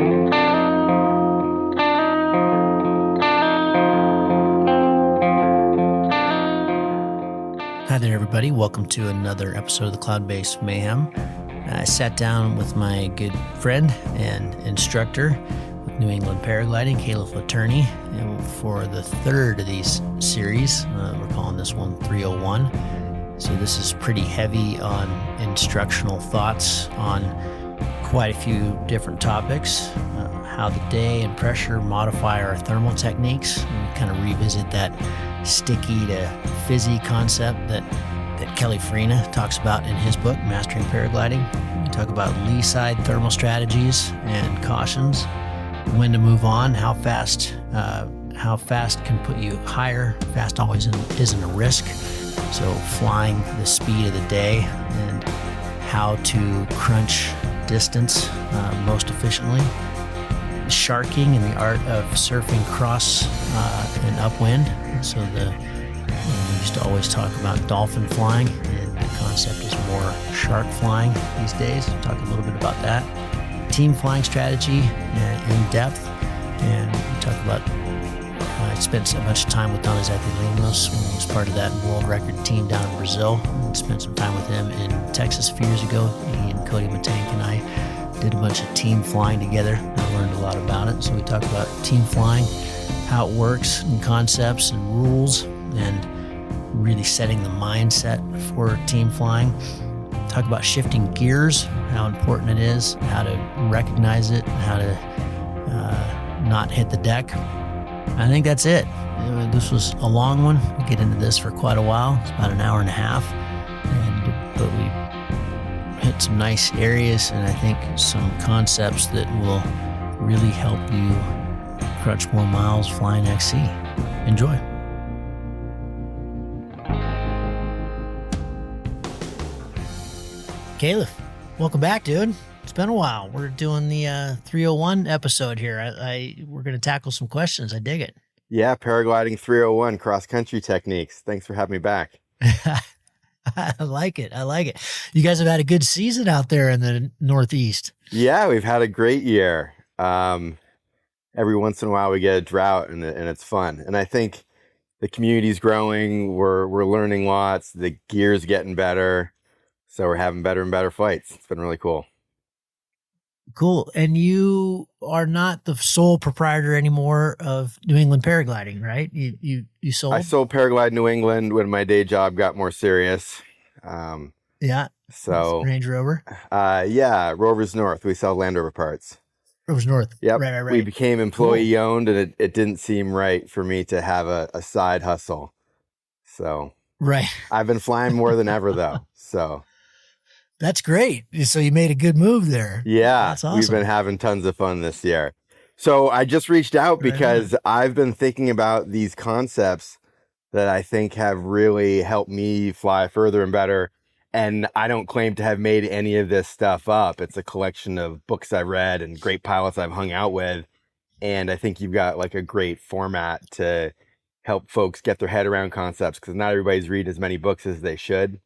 Hi there, everybody. Welcome to another episode of the Cloud-Based Mayhem. I sat down with my good friend and instructor with New England Paragliding, Calef Letorney, and for the third of these series, we're calling this one 301. So this is pretty heavy on instructional thoughts on quite a few different topics, how the day and pressure modify our thermal techniques, and we kind of revisit that sticky to fizzy concept that Calef Letorney talks about in his book, Mastering Paragliding. We talk about lee side thermal strategies and cautions, when to move on, how fast can put you higher. Fast always isn't a risk. So flying the speed of the day and how to crunch distance most efficiently. Sharking and the art of surfing cross and upwind. So we used to always talk about dolphin flying, and the concept is more shark flying these days. We'll talk a little bit about that. Team flying strategy in depth, and we talk about I spent a bunch of time with Donizete Limos when he was part of that world record team down in Brazil. I spent some time with him in Texas a few years ago. He and Cody Matank and I did a bunch of team flying together. I learned a lot about it. So we talked about team flying, how it works, and concepts and rules, and really setting the mindset for team flying. Talk about shifting gears, how important it is, how to recognize it, how to not hit the deck. I think that's it. This was a long one. We get into this for quite a while. It's about an hour and a half, but we hit some nice areas, and I think some concepts that will really help you crunch more miles flying XC. Enjoy. Calef, welcome back, dude. It's been a while. We're doing the 301 episode here. We're going to tackle some questions. I dig it. Yeah, paragliding 301 cross-country techniques. Thanks for having me back. I like it. You guys have had a good season out there in the Northeast. Yeah, we've had a great year. Every once in a while we get a drought, and it's fun. And I think the community's growing. We're learning lots. The gear's getting better. So we're having better and better flights. It's been really cool. Cool. And you are not the sole proprietor anymore of New England Paragliding, right? You sold? I sold Paraglide New England when my day job got more serious. Yeah. So Range Rover? Yeah, Rover's North. We sell Land Rover parts. Rover's North. Yep. Right. We became employee owned, and it didn't seem right for me to have a side hustle. So right. I've been flying more than ever though. So that's great. So you made a good move there. Yeah, that's awesome. We've been having tons of fun this year. So I just reached out because I've been thinking about these concepts that I think have really helped me fly further and better. And I don't claim to have made any of this stuff up. It's a collection of books I've read and great pilots I've hung out with. And I think you've got like a great format to help folks get their head around concepts, because not everybody's read as many books as they should.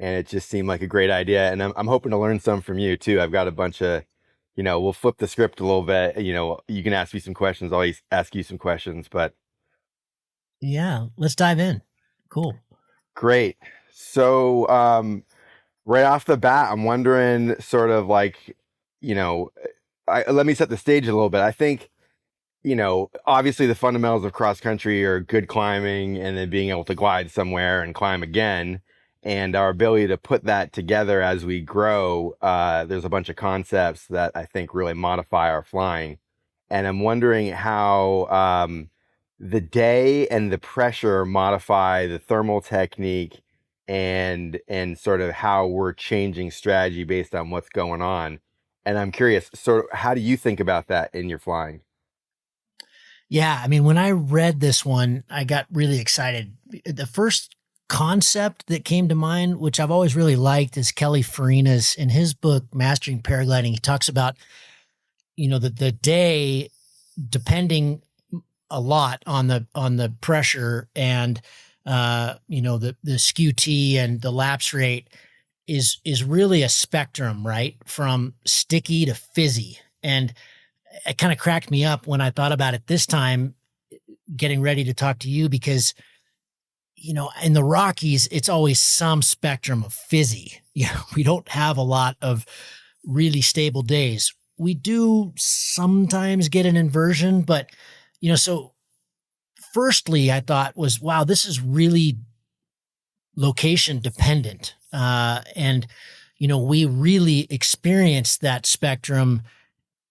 And it just seemed like a great idea. And I'm hoping to learn some from you too. I've got a bunch of, we'll flip the script a little bit. You can ask me some questions. I'll ask you some questions, but. Yeah, let's dive in. Cool. Great. So right off the bat, I'm wondering sort of like, let me set the stage a little bit. I think, obviously the fundamentals of cross country are good climbing and then being able to glide somewhere and climb again. And our ability to put that together as we grow, there's a bunch of concepts that I think really modify our flying. And I'm wondering how the day and the pressure modify the thermal technique and sort of how we're changing strategy based on what's going on. And I'm curious, sort of, how do you think about that in your flying? Yeah, I mean, when I read this one, I got really excited. The first concept that came to mind, which I've always really liked, is Calef Letorney's in his book, Mastering Paragliding. He talks about, the day, depending a lot on the pressure and, the skew T and the lapse rate is really a spectrum, right? From sticky to fizzy. And it kind of cracked me up when I thought about it this time, getting ready to talk to you, because in the Rockies, it's always some spectrum of fizzy. We don't have a lot of really stable days. We do sometimes get an inversion, but, so firstly, I thought was, wow, this is really location dependent. And, we really experience that spectrum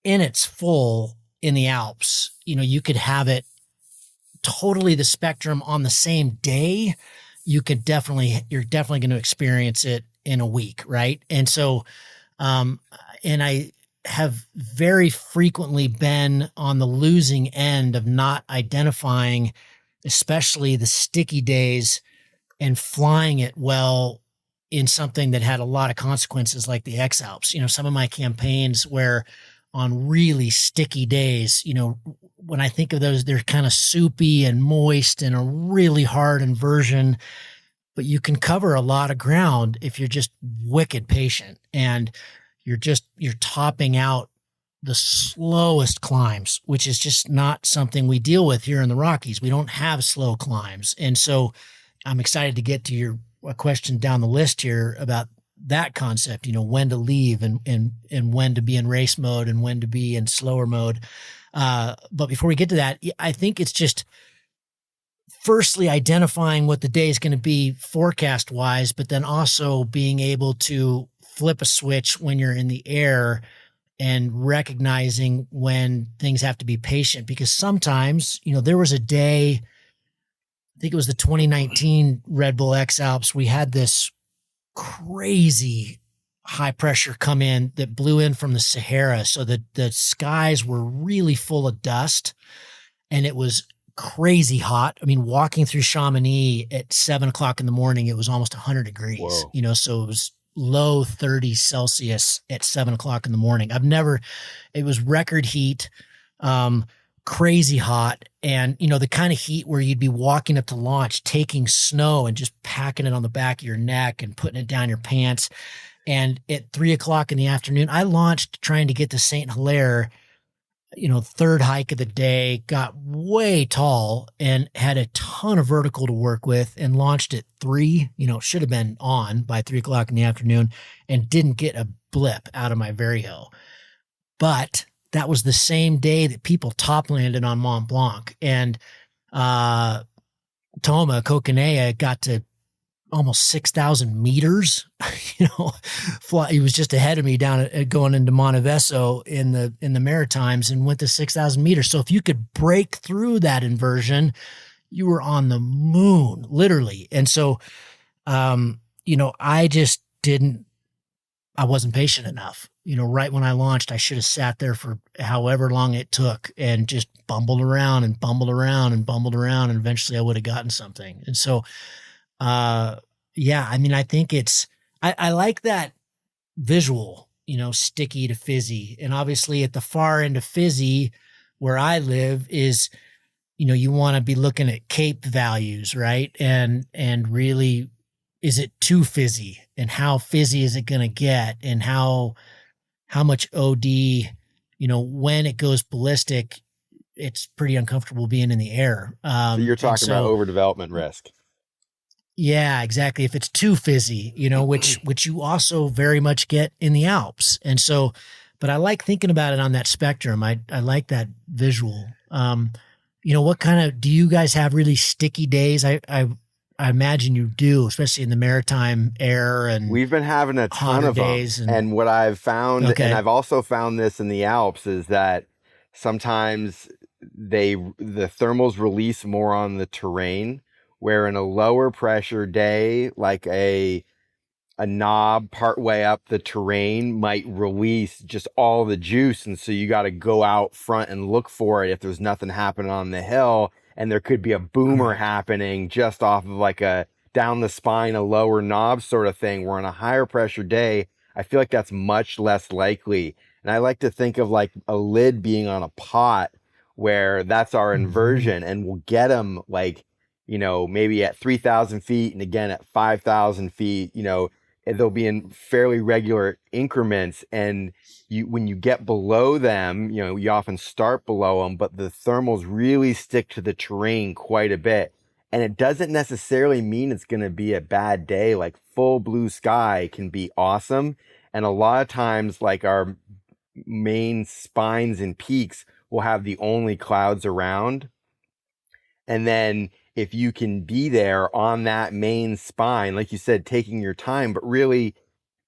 in its full in the Alps. You could have it totally the spectrum on the same day. You're definitely going to experience it in a week. Right. And so, and I have very frequently been on the losing end of not identifying, especially the sticky days, and flying it well in something that had a lot of consequences like the X Alps. Some of my campaigns where on really sticky days, when I think of those, they're kind of soupy and moist and a really hard inversion, but you can cover a lot of ground if you're just wicked patient and you're topping out the slowest climbs, which is just not something we deal with here in the Rockies. We don't have slow climbs. And so I'm excited to get to a question down the list here about that concept, when to leave and when to be in race mode and when to be in slower mode. But before we get to that, I think it's just firstly identifying what the day is going to be forecast wise, but then also being able to flip a switch when you're in the air and recognizing when things have to be patient, because sometimes, there was a day, I think it was the 2019 Red Bull X Alps. We had this crazy high pressure come in that blew in from the Sahara. So that the skies were really full of dust and it was crazy hot. I mean, walking through Chamonix at 7:00 in the morning, it was almost 100 degrees, Whoa. So it was low 30s Celsius at 7:00 in the morning. It was record heat. Crazy hot, and the kind of heat where you'd be walking up to launch, taking snow and just packing it on the back of your neck and putting it down your pants. And at 3:00 in the afternoon, I launched trying to get to St. Hilaire, third hike of the day, got way tall and had a ton of vertical to work with, and launched at 3, should have been on by 3:00 in the afternoon, and didn't get a blip out of my Vario. But that was the same day that people top landed on Mont Blanc, and Toma Coconea got to almost 6,000 meters. He was just ahead of me down going into Monteveso in the Maritimes, and went to 6,000 meters. So if you could break through that inversion, you were on the moon, literally. And so, I wasn't patient enough. Right when I launched, I should have sat there for however long it took and just bumbled around and bumbled around and bumbled around. And eventually I would have gotten something. And so, I think I like that visual, sticky to fizzy. And obviously at the far end of fizzy where I live is, you want to be looking at Cape values, right? And really, is it too fizzy, and how fizzy is it going to get, and how much OD, when it goes ballistic, it's pretty uncomfortable being in the air. So you're talking about overdevelopment risk. Yeah, exactly. If it's too fizzy, which you also very much get in the Alps. And so, but I like thinking about it on that spectrum. I like that visual. What do you guys have really sticky days? I imagine you do, especially in the maritime air. And we've been having a ton of days. And what I've found, and I've also found this in the Alps, is that sometimes the thermals release more on the terrain, where in a lower pressure day, like a knob partway up the terrain might release just all the juice. And so you got to go out front and look for it if there's nothing happening on the hill. And there could be a boomer happening just off of like a down the spine, a lower knob sort of thing, where on a higher pressure day, I feel like that's much less likely. And I like to think of like a lid being on a pot, where that's our inversion, and we'll get them like, maybe at 3,000 feet and again at 5,000 feet, they'll be in fairly regular increments. And when you get below them, you often start below them, but the thermals really stick to the terrain quite a bit. And it doesn't necessarily mean it's going to be a bad day. Like full blue sky can be awesome. And a lot of times, like our main spines and peaks will have the only clouds around. And then if you can be there on that main spine, like you said, taking your time, but really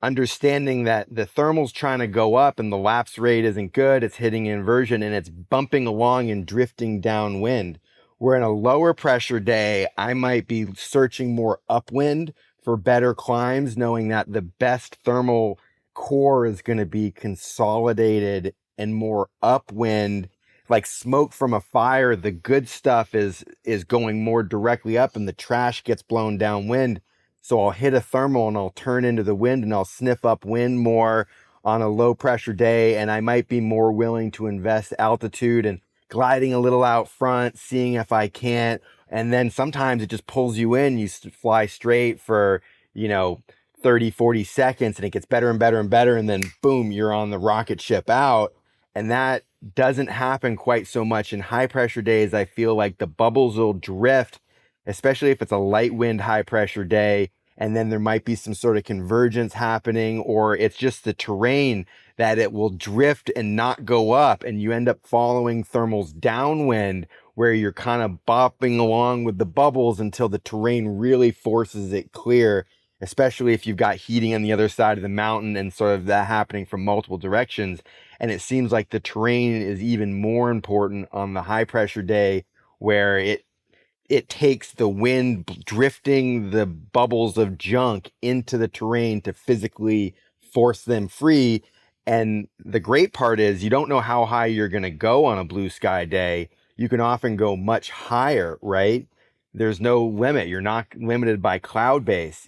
understanding that the thermal's trying to go up and the lapse rate isn't good, it's hitting inversion and it's bumping along and drifting downwind. Where in a lower pressure day, I might be searching more upwind for better climbs, knowing that the best thermal core is going to be consolidated and more upwind. Like smoke from a fire, the good stuff is going more directly up and the trash gets blown downwind. So I'll hit a thermal and I'll turn into the wind and I'll sniff upwind more on a low pressure day. And I might be more willing to invest altitude and gliding a little out front, seeing if I can't. And then sometimes it just pulls you in. You fly straight for, 30, 40 seconds and it gets better and better and better. And then boom, you're on the rocket ship out. And that doesn't happen quite so much in high pressure days. I feel like the bubbles will drift, especially if it's a light wind, high pressure day. And then there might be some sort of convergence happening, or it's just the terrain that it will drift and not go up. And you end up following thermals downwind where you're kind of bopping along with the bubbles until the terrain really forces it clear, especially if you've got heating on the other side of the mountain and sort of that happening from multiple directions. And it seems like the terrain is even more important on the high pressure day where it takes the wind drifting the bubbles of junk into the terrain to physically force them free. And the great part is you don't know how high you're going to go on a blue sky day. You can often go much higher, right? There's no limit. You're not limited by cloud base.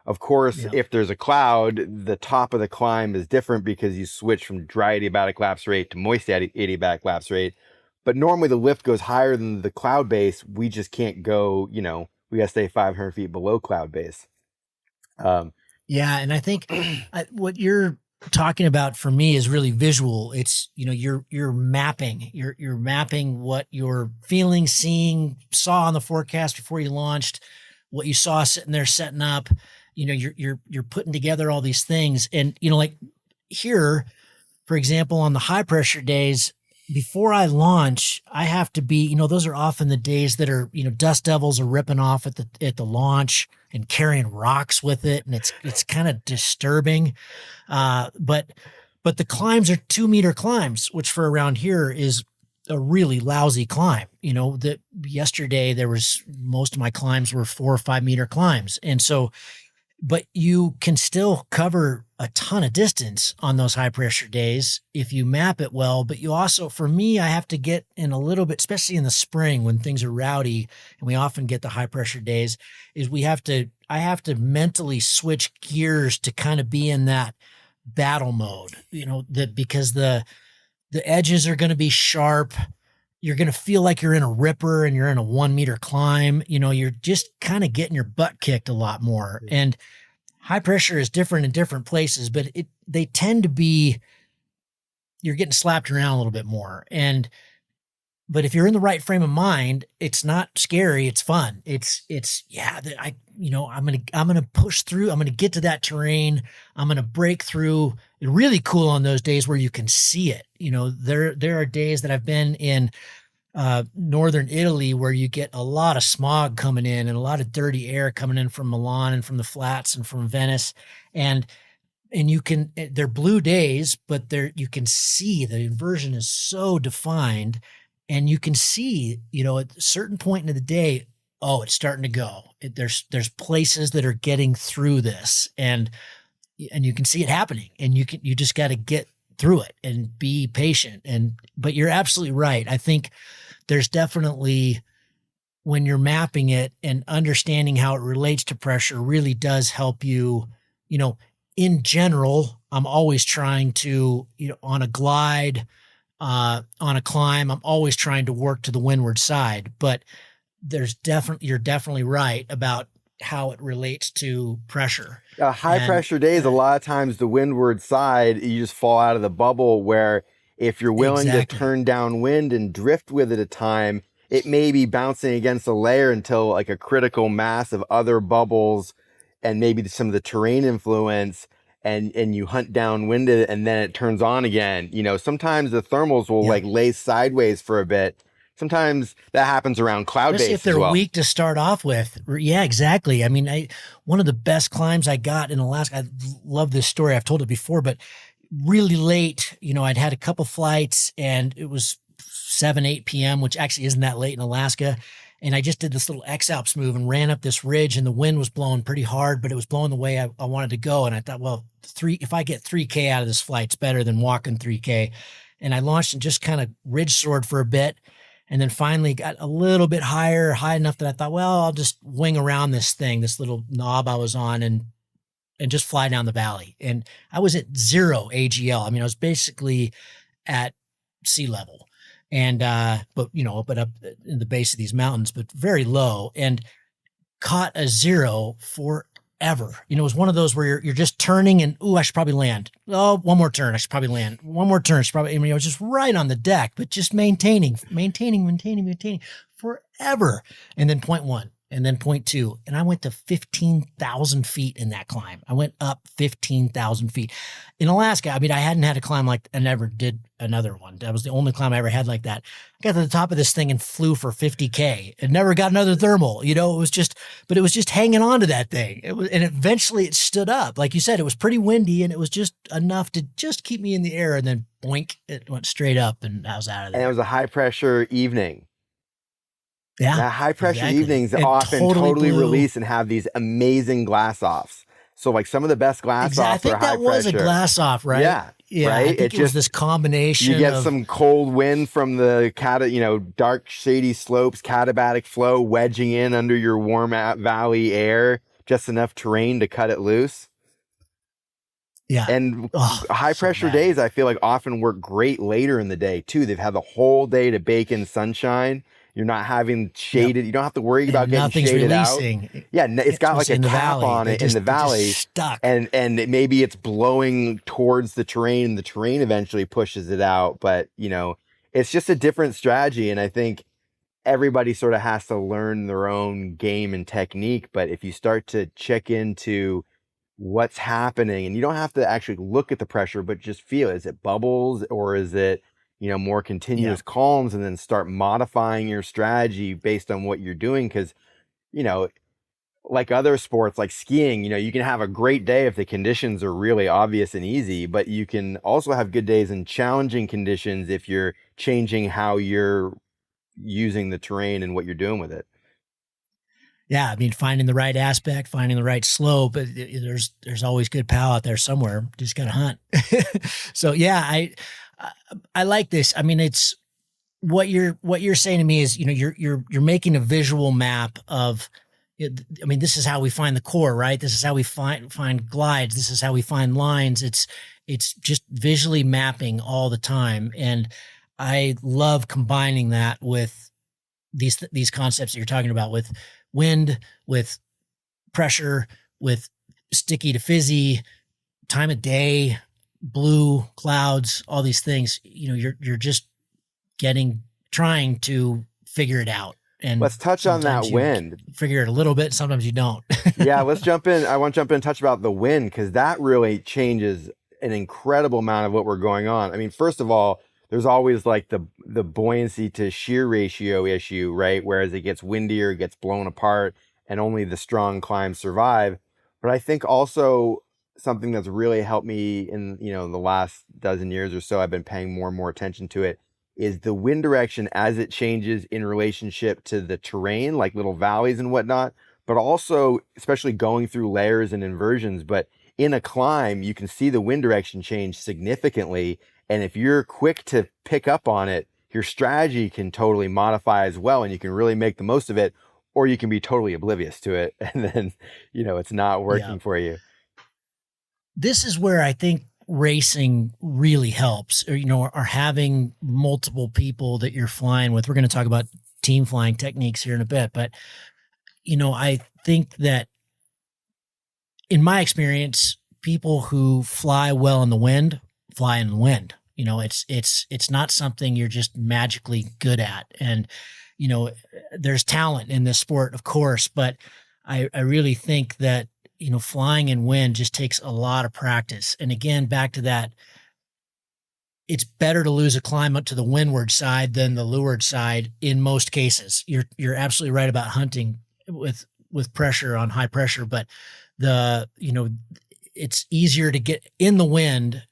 Of course, if there's a cloud, the top of the climb is different because you switch from dry adiabatic lapse rate to moist adiabatic lapse rate. But normally the lift goes higher than the cloud base. We just can't go, we got to stay 500 feet below cloud base. Yeah. And I think what you're talking about for me is really visual. It's, you're mapping, you're mapping what you're feeling, seeing, saw on the forecast before you launched, what you saw sitting there setting up. You're putting together all these things. And, like here, for example, on the high pressure days, before I launch, I have to be, those are often the days that are, dust devils are ripping off at the launch and carrying rocks with it. And it's kind of disturbing. But the climbs are 2-meter climbs, which for around here is a really lousy climb. That yesterday most of my climbs were 4 or 5 meter climbs. And so, but you can still cover a ton of distance on those high pressure days if you map it well. But you also, for me, I have to get in a little bit, especially in the spring when things are rowdy and we often get the high pressure days, is I have to mentally switch gears to kind of be in that battle mode, because the edges are going to be sharp. You're going to feel like you're in a ripper and you're in a 1-meter climb. You're just kind of getting your butt kicked a lot more. And high pressure is different in different places, but they tend to be, you're getting slapped around a little bit more. But if you're in the right frame of mind, it's not scary. It's fun. I'm going to push through. I'm going to get to that terrain. I'm going to break through. It's really cool on those days where you can see it. There are days that I've been in northern Italy where you get a lot of smog coming in and a lot of dirty air coming in from Milan and from the flats and from Venice. And they're blue days, but you can see the inversion is so defined. And you can see, at a certain point in the day, it's starting to go. There's places that are getting through this, and you can see it happening. And you just got to get through it and be patient. But you're absolutely right. I think there's definitely, when you're mapping it and understanding how it relates to pressure, really does help you. In general, I'm always trying to, on a glide. On a climb, I'm always trying to work to the windward side, but you're definitely right about how it relates to pressure. High pressure days, a lot of times the windward side, you just fall out of the bubble, where if you're willing to Exactly. turn downwind and drift with it a time, it may be bouncing against a layer until like a critical mass of other bubbles and maybe some of the terrain influence, and you hunt downwind it and then it turns on again. Sometimes the thermals will like lay sideways for a bit. Sometimes that happens around cloud Especially base if they're as well. weak to start off with. Yeah, exactly. I mean, one of the best climbs I got in Alaska, I love this story. I've told it before, but really late, I'd had a couple flights and it was 7, 8 p.m., which actually isn't that late in Alaska. And I just did this little X-Alps move and ran up this ridge, and the wind was blowing pretty hard, but it was blowing the way I wanted to go. And I thought, well, if I get 3K out of this flight, it's better than walking 3K. And I launched and just kind of ridge soared for a bit. And then finally got a little bit high enough that I thought, well, I'll just wing around this little knob I was on, and just fly down the valley. And I was at 0 AGL. I mean, I was basically at sea level, and but up in the base of these mountains, but very low, and caught a 0 forever. It was one of those where you're just turning and, I should probably land. Oh, one more turn, I should probably land. One more turn, I should probably. I mean, I was just right on the deck, but just maintaining forever. And then point 1. And then point 2. And I went to 15,000 feet in that climb. I went up 15,000 feet. In Alaska, I mean, I hadn't had a climb like, I never did another one. That was the only climb I ever had like that. I got to the top of this thing and flew for 50K and never got another thermal. It was just hanging on to that thing. And eventually it stood up. Like you said, it was pretty windy, and it was just enough to just keep me in the air, and then boink, it went straight up, and I was out of there. And it was a high pressure evening. Yeah. That high pressure evenings often totally release and have these amazing glass offs. So like some of the best glass offs are high pressure. I think that was a glass off, right? Yeah. Yeah. Right? I think it was this combination. You get some cold wind from the dark shady slopes, katabatic flow wedging in under your warm valley air, just enough terrain to cut it loose. Yeah. And high pressure days, I feel like often work great later in the day too. They've had the whole day to bake in sunshine. You're not having shaded. Yep. You don't have to worry about getting shaded releasing. Out. Yeah, it's got like a cap on it in the valley, stuck. and maybe it's blowing towards the terrain, and the terrain eventually pushes it out. But it's just a different strategy, and I think everybody sort of has to learn their own game and technique. But if you start to check into what's happening, and you don't have to actually look at the pressure, but just feel, is it bubbles or is it more continuous calms, and then start modifying your strategy based on what you're doing. Because, like other sports, like skiing, you can have a great day if the conditions are really obvious and easy, but you can also have good days in challenging conditions if you're changing how you're using the terrain and what you're doing with it. Yeah, I mean, finding the right aspect, finding the right slope. There's always good pal out there somewhere. Just gotta hunt. So yeah, I like this. I mean, it's what you're saying to me is, you're making a visual map of. I mean, this is how we find the core, right? This is how we find glides. This is how we find lines. It's just visually mapping all the time, and I love combining that with these concepts that you're talking about, with wind, with pressure, with sticky to fizzy, time of day, blue, clouds, all these things. You're just trying to figure it out. And let's touch on that wind. Figure it a little bit. Sometimes you don't. Yeah, let's jump in. I want to jump in and touch about the wind, because that really changes an incredible amount of what we're going on. I mean, first of all, there's always like the buoyancy to shear ratio issue, right? Whereas it gets windier, it gets blown apart, and only the strong climbs survive. But I think also something that's really helped me in, the last dozen years or so, I've been paying more and more attention to it, is the wind direction as it changes in relationship to the terrain, like little valleys and whatnot, but also especially going through layers and inversions. But in a climb, you can see the wind direction change significantly. And if you're quick to pick up on it, your strategy can totally modify as well, and you can really make the most of it, or you can be totally oblivious to it, and then, it's not working for you. This is where I think racing really helps, or having multiple people that you're flying with. We're going to talk about team flying techniques here in a bit, but I think that in my experience, people who fly well in the wind fly in the wind. It's not something you're just magically good at. And, there's talent in this sport, of course, but I really think that, flying in wind just takes a lot of practice. And again, back to that, it's better to lose a climb up to the windward side than the leeward side in most cases. You're absolutely right about hunting with pressure on high pressure, but it's easier to get in the wind.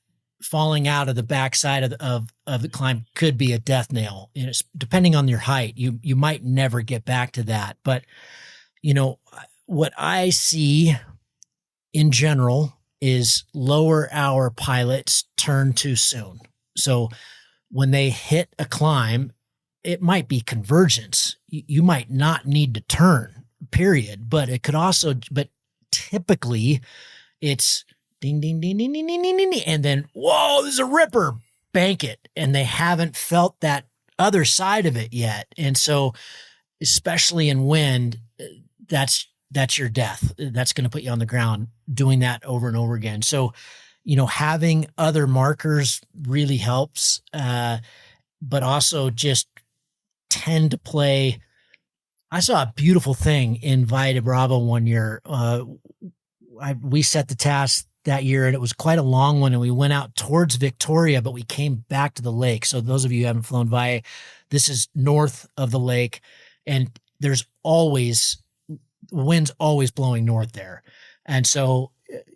Falling out of the backside of the climb could be a death nail. Depending on your height, you might never get back to that. But what I see in general is lower hour pilots turn too soon. So when they hit a climb, it might be convergence. You might not need to turn, period. But typically it's ding, ding, ding, ding, ding, ding, ding, ding, and then, whoa, there's a ripper, bank it. And they haven't felt that other side of it yet. And so, especially in wind, that's your death. That's going to put you on the ground doing that over and over again. So, having other markers really helps, but also just tend to play. I saw a beautiful thing in Valle de Bravo one year. We set the task that year, and it was quite a long one, and we went out towards Victoria, but we came back to the lake. So those of you who haven't flown Valle, this is north of the lake, and there's wind's always blowing north there. And so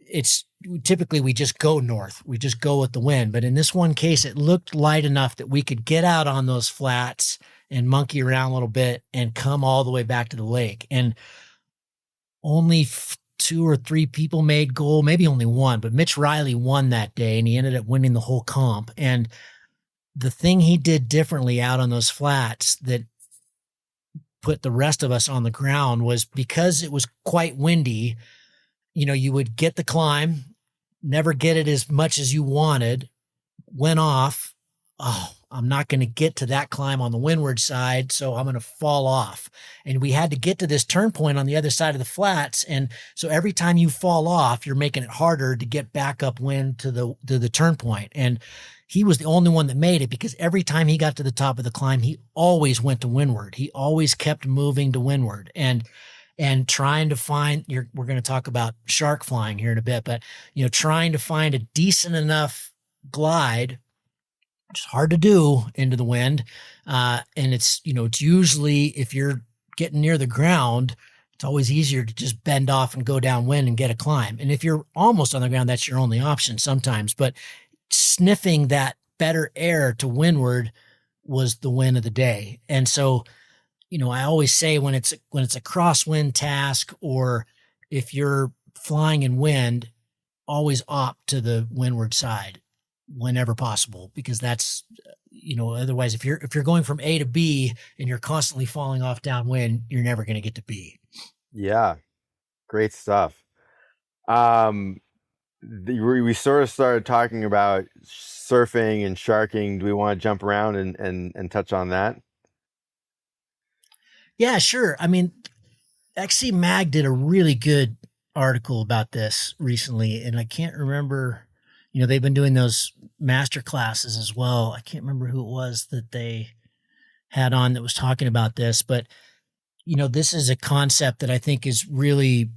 it's typically we just go north. We just go with the wind. But in this one case, it looked light enough that we could get out on those flats and monkey around a little bit and come all the way back to the lake. And only 2 or 3 people made goal, maybe only one, but Mitch Riley won that day and he ended up winning the whole comp. And the thing he did differently out on those flats that put the rest of us on the ground was because it was quite windy. You would get the climb, never get it as much as you wanted, went off. Oh, I'm not going to get to that climb on the windward side, so I'm going to fall off. And we had to get to this turn point on the other side of the flats. And so every time you fall off, you're making it harder to get back upwind to the turn point. And he was the only one that made it because every time he got to the top of the climb, he always went to windward. He always kept moving to windward and trying to find we're going to talk about shark flying here in a bit, but trying to find a decent enough glide, which is hard to do into the wind. And it's usually if you're getting near the ground, it's always easier to just bend off and go downwind and get a climb. And if you're almost on the ground, that's your only option sometimes, but sniffing that better air to windward was the win of the day. And so, I always say when it's a crosswind task, or if you're flying in wind, always opt to the windward side whenever possible, because that's, otherwise if you're going from A to B and you're constantly falling off downwind, you're never going to get to B. Yeah. Great stuff. We sort of started talking about surfing and sharking. Do we want to jump around and touch on that? Yeah, sure. I mean, XC Mag did a really good article about this recently, and I can't remember, they've been doing those master classes as well. I can't remember who it was that they had on that was talking about this, but, this is a concept that I think is really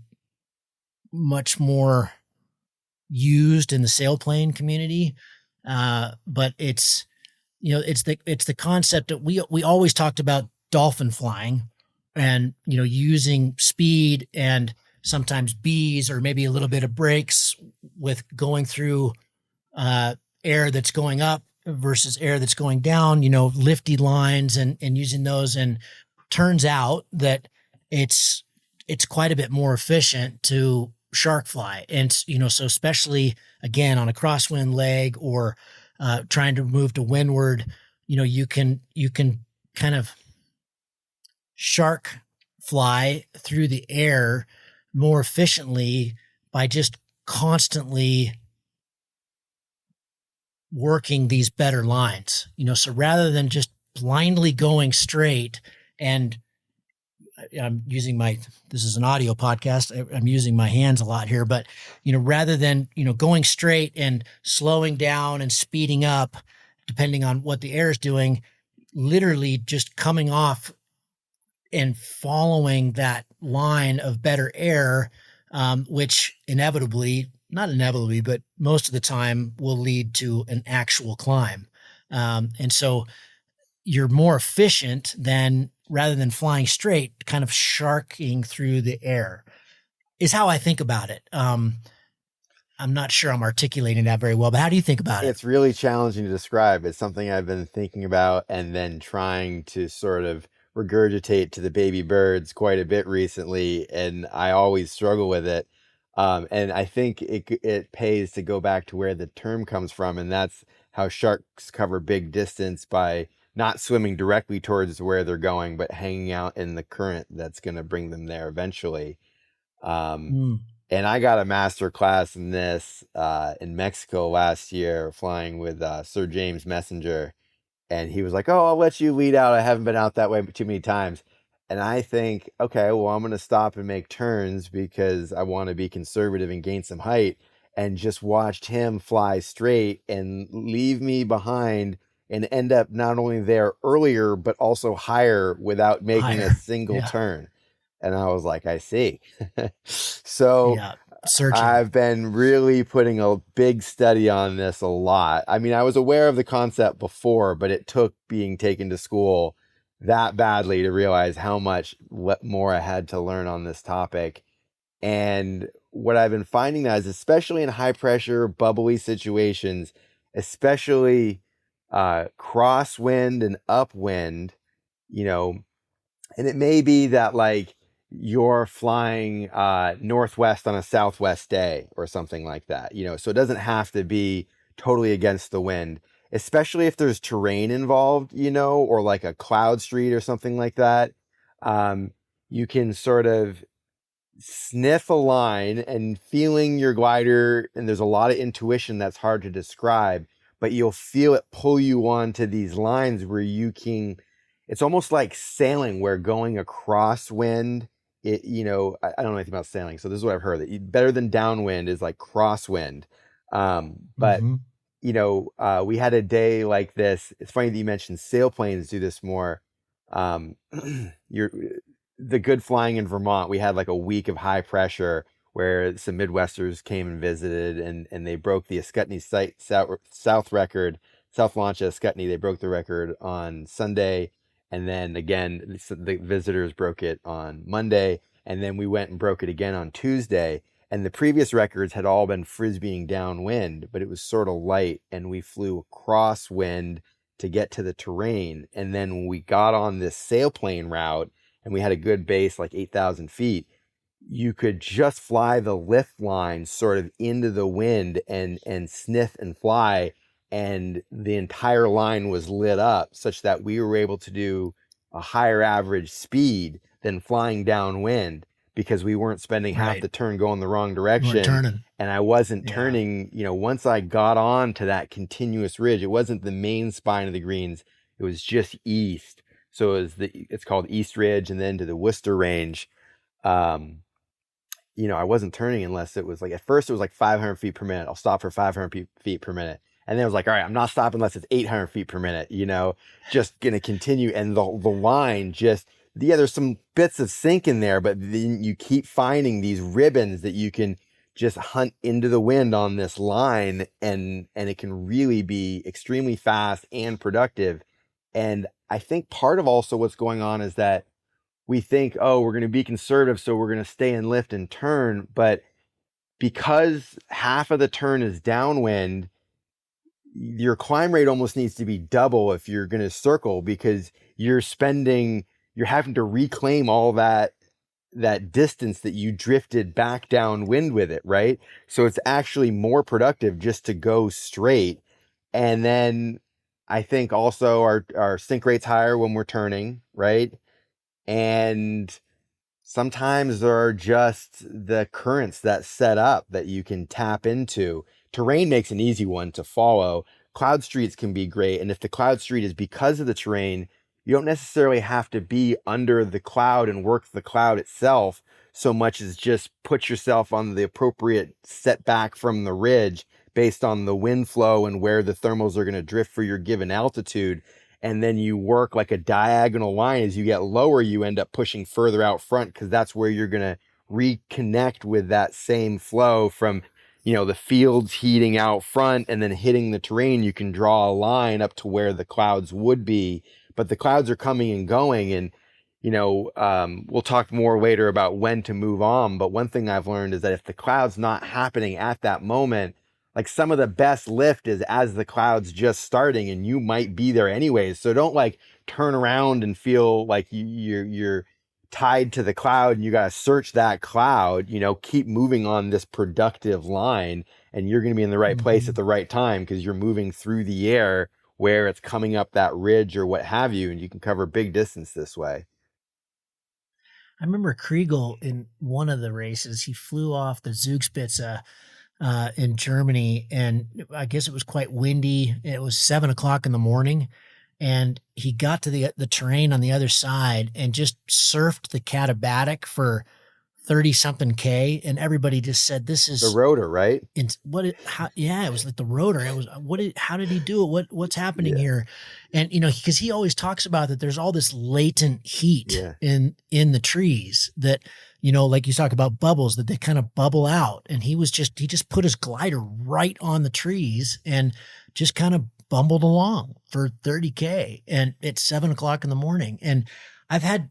much more used in the sailplane community. But it's the concept that we always talked about dolphin flying and, using speed and sometimes bees or maybe a little bit of brakes with going through air that's going up versus air that's going down, lifty lines and using those. And turns out that it's quite a bit more efficient to shark fly. And, so especially again, on a crosswind leg or trying to move to windward, you can kind of shark fly through the air more efficiently by just constantly working these better lines, so rather than just blindly going straight and I'm using this is an audio podcast. I'm using my hands a lot here, but, rather than, going straight and slowing down and speeding up, depending on what the air is doing, literally just coming off and following that line of better air, which not inevitably, but most of the time will lead to an actual climb. And so you're more efficient rather than flying straight, kind of sharking through the air is how I think about it. I'm not sure I'm articulating that very well, but how do you think about it? It's really challenging to describe. It's something I've been thinking about and then trying to sort of regurgitate to the baby birds quite a bit recently, and I always struggle with it. And I think it pays to go back to where the term comes from, and that's how sharks cover big distance by not swimming directly towards where they're going, but hanging out in the current that's going to bring them there eventually. And I got a master class in this in Mexico last year, flying with Sir James Messenger. And he was like, "Oh, I'll let you lead out. I haven't been out that way too many times." And I think, okay, well, I'm going to stop and make turns because I want to be conservative and gain some height, and just watched him fly straight and leave me behind and end up not only there earlier, but also higher without making a single turn. And I was like, I see. So I've been really putting a big study on this a lot. I mean, I was aware of the concept before, but it took being taken to school that badly to realize how much more I had to learn on this topic. And what I've been finding now is, especially in high pressure, bubbly situations, especially crosswind and upwind, and it may be that like you're flying northwest on a southwest day or something like that, so it doesn't have to be totally against the wind, especially if there's terrain involved, or like a cloud street or something like that. You can sort of sniff a line and feeling your glider, and there's a lot of intuition that's hard to describe, but you'll feel it pull you onto these lines where it's almost like sailing, where going across wind, I don't know anything about sailing, so this is what I've heard, that better than downwind is like crosswind. But we had a day like this. It's funny that you mentioned sailplanes do this more. The good flying in Vermont, we had like a week of high pressure where some Midwesters came and visited, and they broke the Ascutney South record, South launch at Ascutney. They broke the record on Sunday. And then again, the visitors broke it on Monday. And then we went and broke it again on Tuesday. And the previous records had all been frisbeeing downwind, but it was sort of light. And we flew crosswind to get to the terrain. And then when we got on this sailplane route, and we had a good base, like 8,000 feet, you could just fly the lift line sort of into the wind and sniff and fly. And the entire line was lit up such that we were able to do a higher average speed than flying downwind, because we weren't spending half the turn going the wrong direction. And I wasn't turning, once I got on to that continuous ridge, it wasn't the main spine of the greens, it was just east. So it's called East Ridge, and then to the Worcester Range. I wasn't turning unless it was like, at first it was like 500 feet per minute. I'll stop for 500 feet per minute. And then I was like, all right, I'm not stopping unless it's 800 feet per minute, just going to continue. And the line there's some bits of sink in there, but then you keep finding these ribbons that you can just hunt into the wind on this line. And it can really be extremely fast and productive. And I think part of also what's going on is that we think, oh, we're going to be conservative, so we're going to stay in lift and turn. But because half of the turn is downwind, your climb rate almost needs to be double if you're going to circle, because you're having to reclaim all that distance that you drifted back downwind with it, right? So it's actually more productive just to go straight. And then I think also our sink rate's higher when we're turning, right? And sometimes there are just the currents that set up that you can tap into. Terrain makes an easy one to follow. Cloud streets can be great. And if the cloud street is because of the terrain, you don't necessarily have to be under the cloud and work the cloud itself so much as just put yourself on the appropriate setback from the ridge based on the wind flow and where the thermals are going to drift for your given altitude. And then you work like a diagonal line. As you get lower, you end up pushing further out front because that's where you're going to reconnect with that same flow from, the fields heating out front and then hitting the terrain. You can draw a line up to where the clouds would be, but the clouds are coming and going. And, we'll talk more later about when to move on. But one thing I've learned is that if the cloud's not happening at that moment, like some of the best lift is as the cloud's just starting and you might be there anyways. So don't like turn around and feel like you're tied to the cloud and you got to search that cloud. Keep moving on this productive line and you're going to be in the right place at the right time because you're moving through the air where it's coming up that ridge or what have you, and you can cover big distance this way. I remember Kriegel in one of the races, he flew off the Zugspitze in Germany, and I guess it was quite windy. It was 7:00 in the morning, and he got to the terrain on the other side and just surfed the Katabatic for 30 something K, and everybody just said, "This is the rotor, right?" And it was like the rotor. It was how did he do it? What's happening here? And because he always talks about that there's all this latent heat in the trees that, like you talk about bubbles, that they kind of bubble out. And he just put his glider right on the trees and just kind of bumbled along for 30K, and it's 7:00 in the morning. And I've had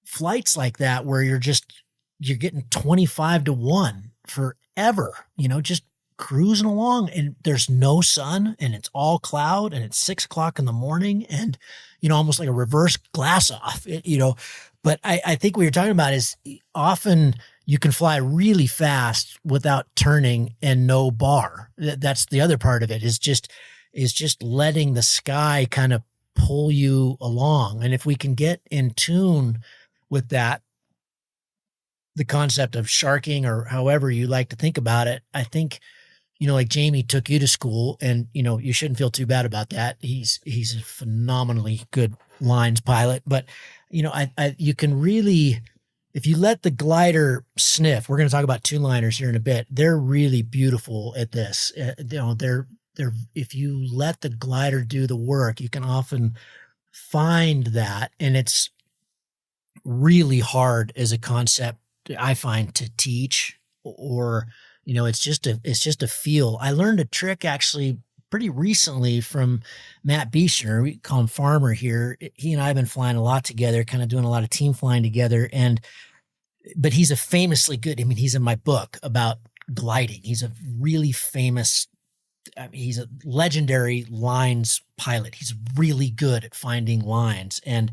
flights like that where you're getting 25-1 forever, just cruising along, and there's no sun and it's all cloud and it's 6:00 in the morning, and, almost like a reverse glass off, but I think what you're talking about is often you can fly really fast without turning and no bar. That's the other part of it is just letting the sky kind of pull you along. And if we can get in tune with that, the concept of sharking or however you like to think about it, I think, like Jamie took you to school, and, you shouldn't feel too bad about that. He's a phenomenally good lines pilot, but, you can really, if you let the glider sniff, we're going to talk about two liners here in a bit. They're really beautiful at this. If you let the glider do the work, you can often find that, and it's really hard as a concept, I find, to teach, or, it's just a feel. I learned a trick actually pretty recently from Matt Beechner. We call him Farmer here. He and I have been flying a lot together, kind of doing a lot of team flying together. But he's a famously good, he's in my book about gliding. He's a really famous, he's a legendary lines pilot. He's really good at finding lines, and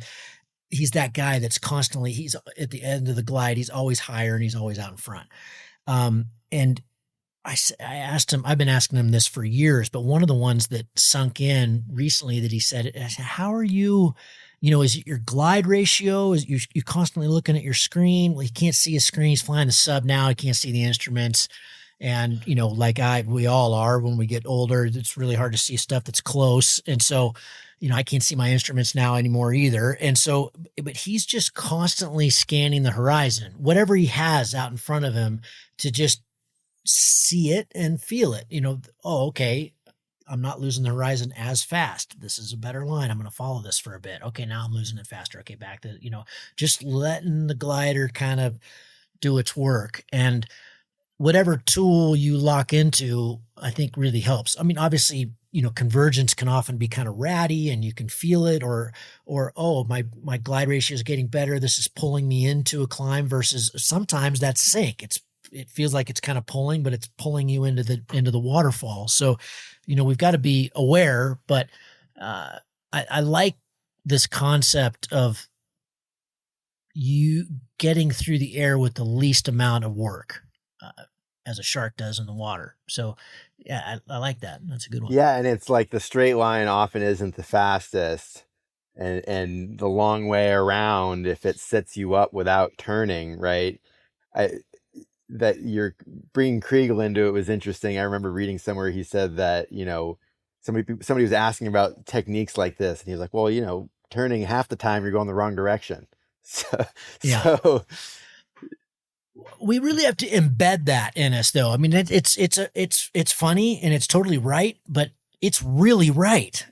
he's that guy that's constantly, he's at the end of the glide. He's always higher and he's always out in front. And I asked him, I've been asking him this for years, but one of the ones that sunk in recently that he said, I said, how are you, is it your glide ratio? Is you constantly looking at your screen? Well, he can't see his screen. He's flying the sub now. He can't see the instruments. And, like we all are when we get older, it's really hard to see stuff that's close. And so, I can't see my instruments now anymore either. And so, but he's just constantly scanning the horizon, whatever he has out in front of him, to just see it and feel it, oh, okay, I'm not losing the horizon as fast. This is a better line. I'm going to follow this for a bit. Okay, now I'm losing it faster. Okay, back to, just letting the glider kind of do its work. And whatever tool you lock into, I think really helps. Obviously, convergence can often be kind of ratty and you can feel it, or, oh, my glide ratio is getting better. This is pulling me into a climb, versus sometimes that's sink. It feels like it's kind of pulling, but it's pulling you into the waterfall. So, we've got to be aware, but, I like this concept of you getting through the air with the least amount of work, as a shark does in the water. So yeah, I like that. That's a good one. Yeah. And it's like the straight line often isn't the fastest, and the long way around, if it sets you up without turning, right? That you're bringing Kriegel into it was interesting. I remember reading somewhere he said that, somebody was asking about techniques like this, and he was like, well, turning half the time you're going the wrong direction. So, Yeah. so We really have to embed that in us, though. I mean, it's funny and it's totally right, but it's really right,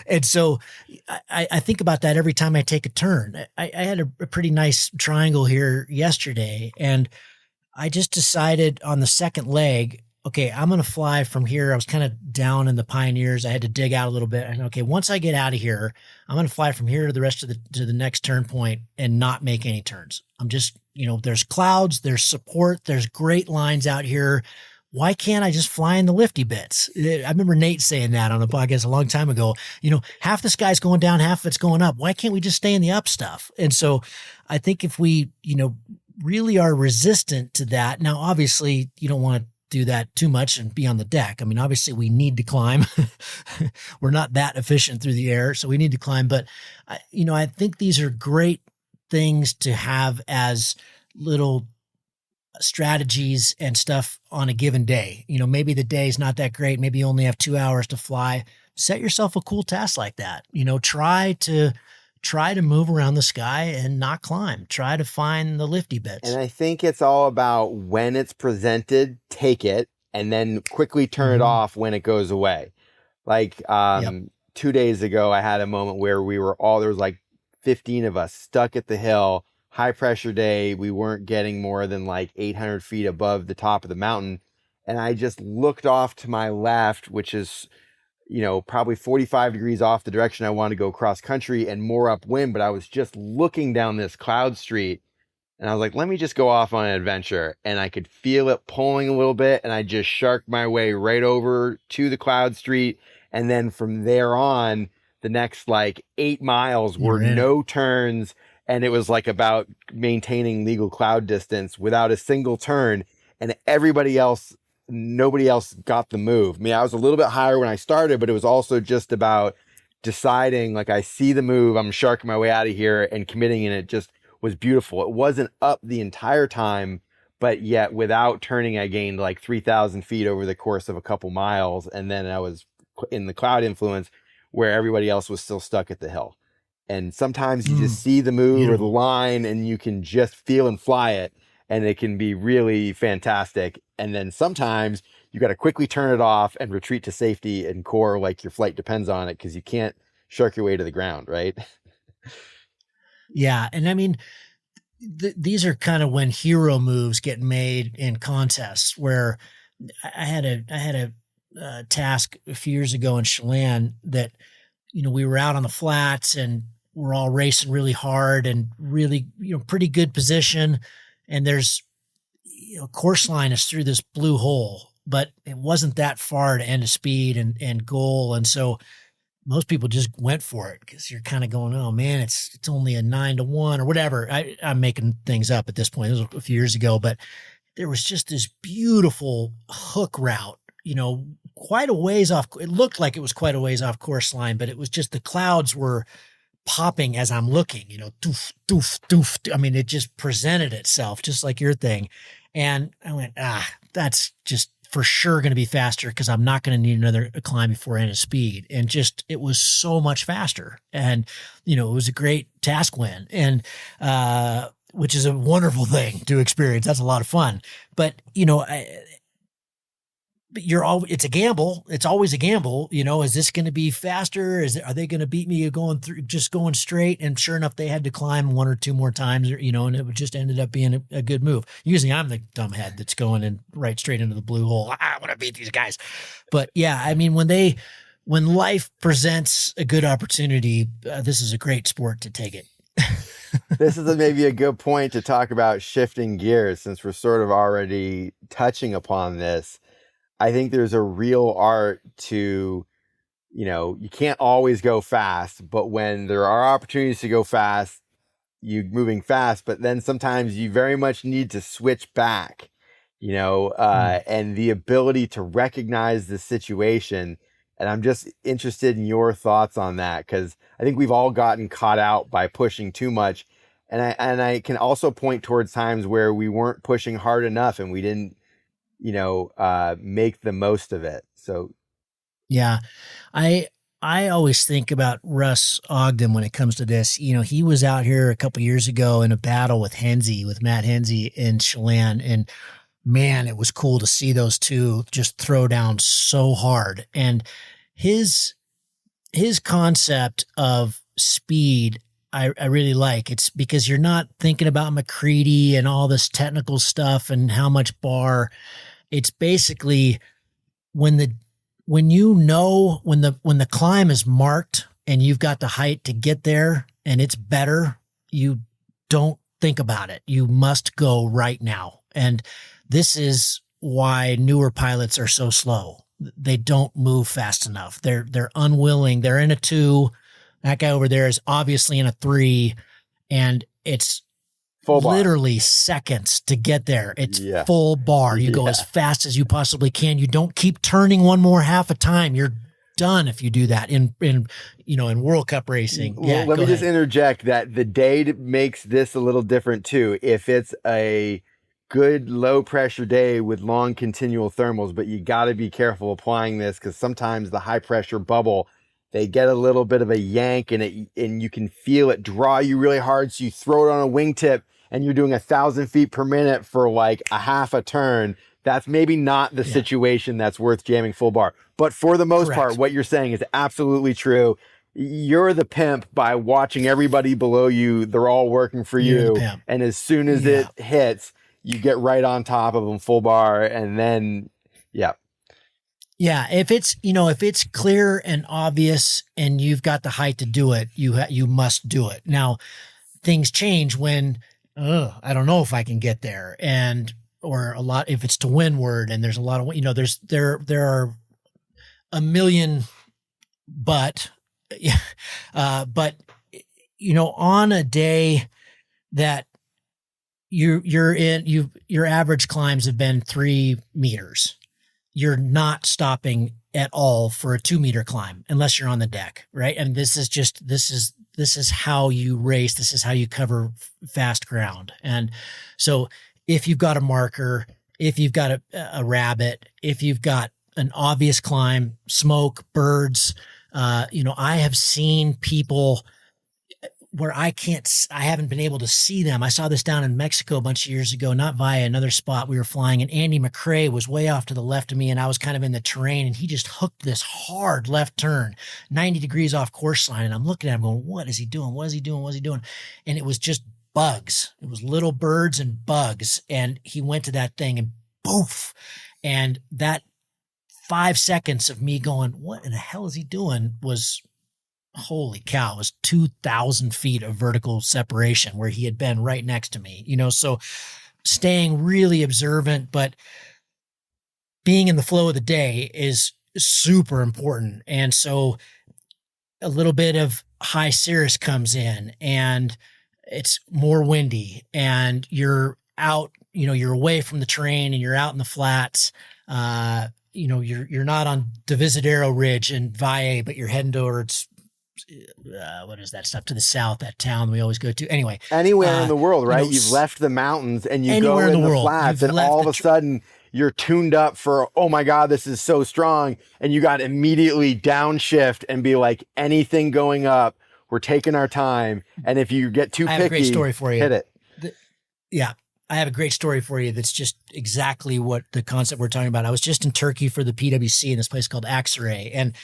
And so I think about that every time I take a turn. I had a pretty nice triangle here yesterday, and I just decided on the second leg, okay, I'm going to fly from here. I was kind of down in the Pioneers. I had to dig out a little bit. And okay, once I get out of here, I'm going to fly from here to the rest of to the next turn point and not make any turns. I'm just, there's clouds, there's support, there's great lines out here. Why can't I just fly in the lifty bits? I remember Nate saying that on a podcast a long time ago. Half the sky's going down, half of it's going up. Why can't we just stay in the up stuff? And so I think if we, really are resistant to that. Now, obviously, you don't want to do that too much and be on the deck. I mean, obviously, we need to climb. We're not that efficient through the air, so we need to climb. But, I think these are great things to have as little strategies and stuff on a given day. Maybe the day is not that great. Maybe you only have 2 hours to fly. Set yourself a cool task like that. Try to move around the sky and not climb. Try to find the lifty bits. And I think it's all about when it's presented, take it, and then quickly turn it off when it goes away. Like 2 days ago, I had a moment where there was like 15 of us stuck at the hill, high pressure day. We weren't getting more than like 800 feet above the top of the mountain. And I just looked off to my left, which is probably 45 degrees off the direction I wanted to go cross country and more upwind, but I was just looking down this cloud street and I was like, let me just go off on an adventure. And I could feel it pulling a little bit, and I just sharked my way right over to the cloud street. And then from there on, the next like 8 miles were no turns. And it was like about maintaining legal cloud distance without a single turn. And nobody else got the move. I mean, I was a little bit higher when I started, but it was also just about deciding, like, I see the move, I'm sharking my way out of here and committing, and it just was beautiful. It wasn't up the entire time, but yet without turning, I gained like 3,000 feet over the course of a couple miles. And then I was in the cloud influence where everybody else was still stuck at the hill. And sometimes you just see the move or the line and you can just feel and fly it. And it can be really fantastic. And then sometimes you got to quickly turn it off and retreat to safety and core like your flight depends on it, because you can't shark your way to the ground, right? Yeah. And I mean, these are kind of when hero moves get made in contests, where I had a task a few years ago in Chelan that, we were out on the flats and we're all racing really hard and really, pretty good position. And there's, course line is through this blue hole, but it wasn't that far to end of speed and goal. And so most people just went for it because you're kind of going, oh man, it's only a 9-1 or whatever. I'm making things up at this point. It was a few years ago, but there was just this beautiful hook route, quite a ways off. It looked like it was quite a ways off course line, but it was just the clouds were popping as I'm looking, doof, doof, doof. I mean, it just presented itself just like your thing. And I went, that's just for sure going to be faster because I'm not going to need another climb before end of speed. And just, it was so much faster. And, it was a great task win. And, which is a wonderful thing to experience. That's a lot of fun. But, it's a gamble. It's always a gamble. Is this going to be faster? Are they going to beat me just going straight? And sure enough, they had to climb 1 or 2 more times, and it just ended up being a good move. Usually I'm the dumbhead that's going in right straight into the blue hole. I want to beat these guys. But yeah, I mean, when life presents a good opportunity, this is a great sport to take it. This is maybe a good point to talk about shifting gears, since we're sort of already touching upon this. I think there's a real art to, you can't always go fast, but when there are opportunities to go fast, you're moving fast, but then sometimes you very much need to switch back, and the ability to recognize the situation. And I'm just interested in your thoughts on that, because I think we've all gotten caught out by pushing too much. And I can also point towards times where we weren't pushing hard enough and we didn't, make the most of it. So Yeah. I I always think about Russ Ogden when it comes to this. You know, he was out here a couple years ago in a battle with Matt Henze in Chelan, and man, it was cool to see those two just throw down so hard. And his his concept of speed, I really like. It's because you're not thinking about McCready and all this technical stuff and how much bar. It's basically when the when you know when the climb is marked and you've got the height to get there and it's better, you don't think about it. You must go right now. And this is why newer pilots are so slow. They don't move fast enough. They're unwilling. They're in a 2. That guy over there is obviously in a 3, and it's Full bar. literally seconds to get there. It's Yeah. full bar. You go as fast as you possibly can. You don't keep turning one more half a time. You're done if you do that in World Cup racing. Yeah, Let me go just ahead. interject that the day makes this a little different too. If it's a good low pressure day with long continual thermals, but you got to be careful applying this because sometimes the high pressure bubble, they get a little bit of a yank and you can feel it draw you really hard. So you throw it on a wingtip and you're doing 1,000 feet per minute for like a half a turn. That's maybe not the situation that's worth jamming full bar. But for the most part, what you're saying is absolutely true. You're the pimp by watching everybody below you. They're all working for you. And as soon as it hits, you get right on top of them full bar. And then, Yeah, if it's clear and obvious and you've got the height to do it, you must do it. Now, things change when I don't know if I can get there, or a lot if it's to windward and there's a lot of there are a million but on a day that your average climbs have been 3 meters, you're not stopping at all for a 2-meter climb unless you're on the deck, right? And this is how you race. This is how you cover fast ground. And so if you've got a marker, if you've got a rabbit, if you've got an obvious climb, smoke, birds, I have seen people where I haven't been able to see them. I saw this down in Mexico a bunch of years ago, not via another spot we were flying, and Andy McRae was way off to the left of me and I was kind of in the terrain, and he just hooked this hard left turn, 90 degrees off course line. And I'm looking at him going, what is he doing? What is he doing? What is he doing? And it was just bugs. It was little birds and bugs. And he went to that thing and poof. And that 5 seconds of me going, what in the hell is he doing, was holy cow. It was 2,000 feet of vertical separation where he had been right next to me, so staying really observant, but being in the flow of the day is super important. And so a little bit of high cirrus comes in and it's more windy and you're out, you're away from the terrain and you're out in the flats. You're not on Divisadero Ridge and Valle, but you're heading towards what is that stuff to the south, that town we always go to. Anyway, anywhere in the world, right? You've left the mountains and you go in the flats, and all of a sudden you're tuned up for, oh my God, this is so strong. And you got immediately downshift and be like, anything going up, we're taking our time. And if you get too picky, I have a great story for you. Hit it. I have a great story for you that's just exactly what the concept we're talking about. I was just in Turkey for the PwC in this place called Aksaray. And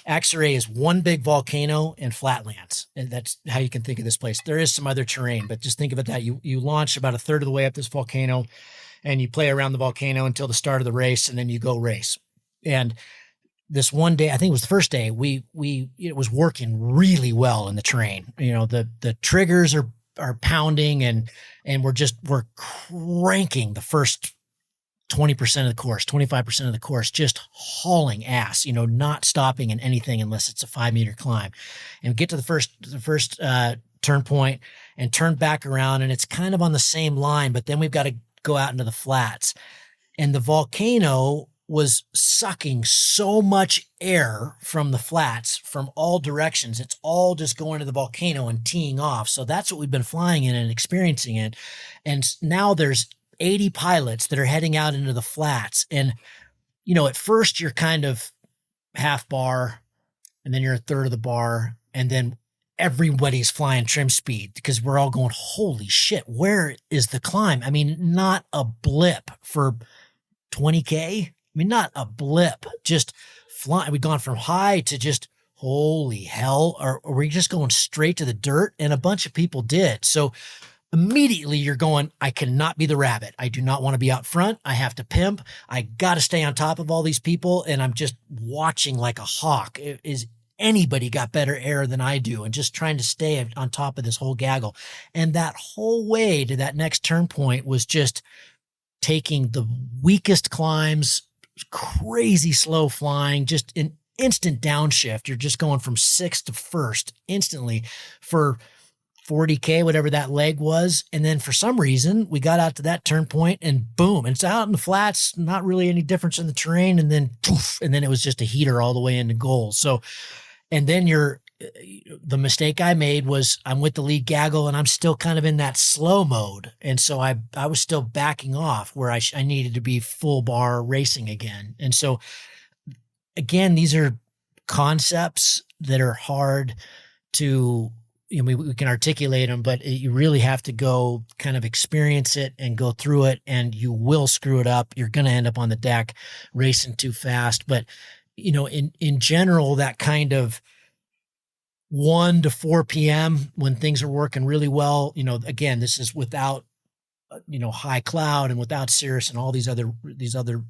Aksaray is one big volcano and flatlands. And that's how you can think of this place. There is some other terrain, but just think of it that you launch about a third of the way up this volcano and you play around the volcano until the start of the race, and then you go race. And this one day, I think it was the first day, it was working really well in the terrain. The triggers are pounding and we're cranking the first 20% of the course, 25% of the course, just hauling ass, not stopping in anything unless it's a 5-meter climb. And we get to the first turn point and turn back around, and it's kind of on the same line, but then we've got to go out into the flats, and the volcano was sucking so much air from the flats from all directions. It's all just going to the volcano and teeing off. So that's what we've been flying in and experiencing it. And now there's 80 pilots that are heading out into the flats. And, at first you're kind of half bar, and then you're a third of the bar, and then everybody's flying trim speed because we're all going, holy shit, where is the climb? I mean, not a blip for 20K. I mean, not a blip, just flying. We've gone from high to just, holy hell, or we're just going straight to the dirt. And a bunch of people did. So immediately you're going, I cannot be the rabbit. I do not want to be out front. I have to pimp. I got to stay on top of all these people. And I'm just watching like a hawk. Is anybody got better air than I do? And just trying to stay on top of this whole gaggle. And that whole way to that next turn point was just taking the weakest climbs, crazy slow flying, just an instant downshift. You're just going from sixth to first instantly for 40K, whatever that leg was. And then for some reason, we got out to that turn point and boom, and it's out in the flats, not really any difference in the terrain. And then poof, and then it was just a heater all the way into goal. So, and then the mistake I made was I'm with the lead gaggle and I'm still kind of in that slow mode. And so I was still backing off where I needed to be full bar racing again. And so again, these are concepts that are hard to, we can articulate them, but you really have to go kind of experience it and go through it, and you will screw it up. You're going to end up on the deck racing too fast. But, in general, that kind of 1 to 4 p.m. when things are working really well, again, this is without, high cloud and without Cirrus and all these other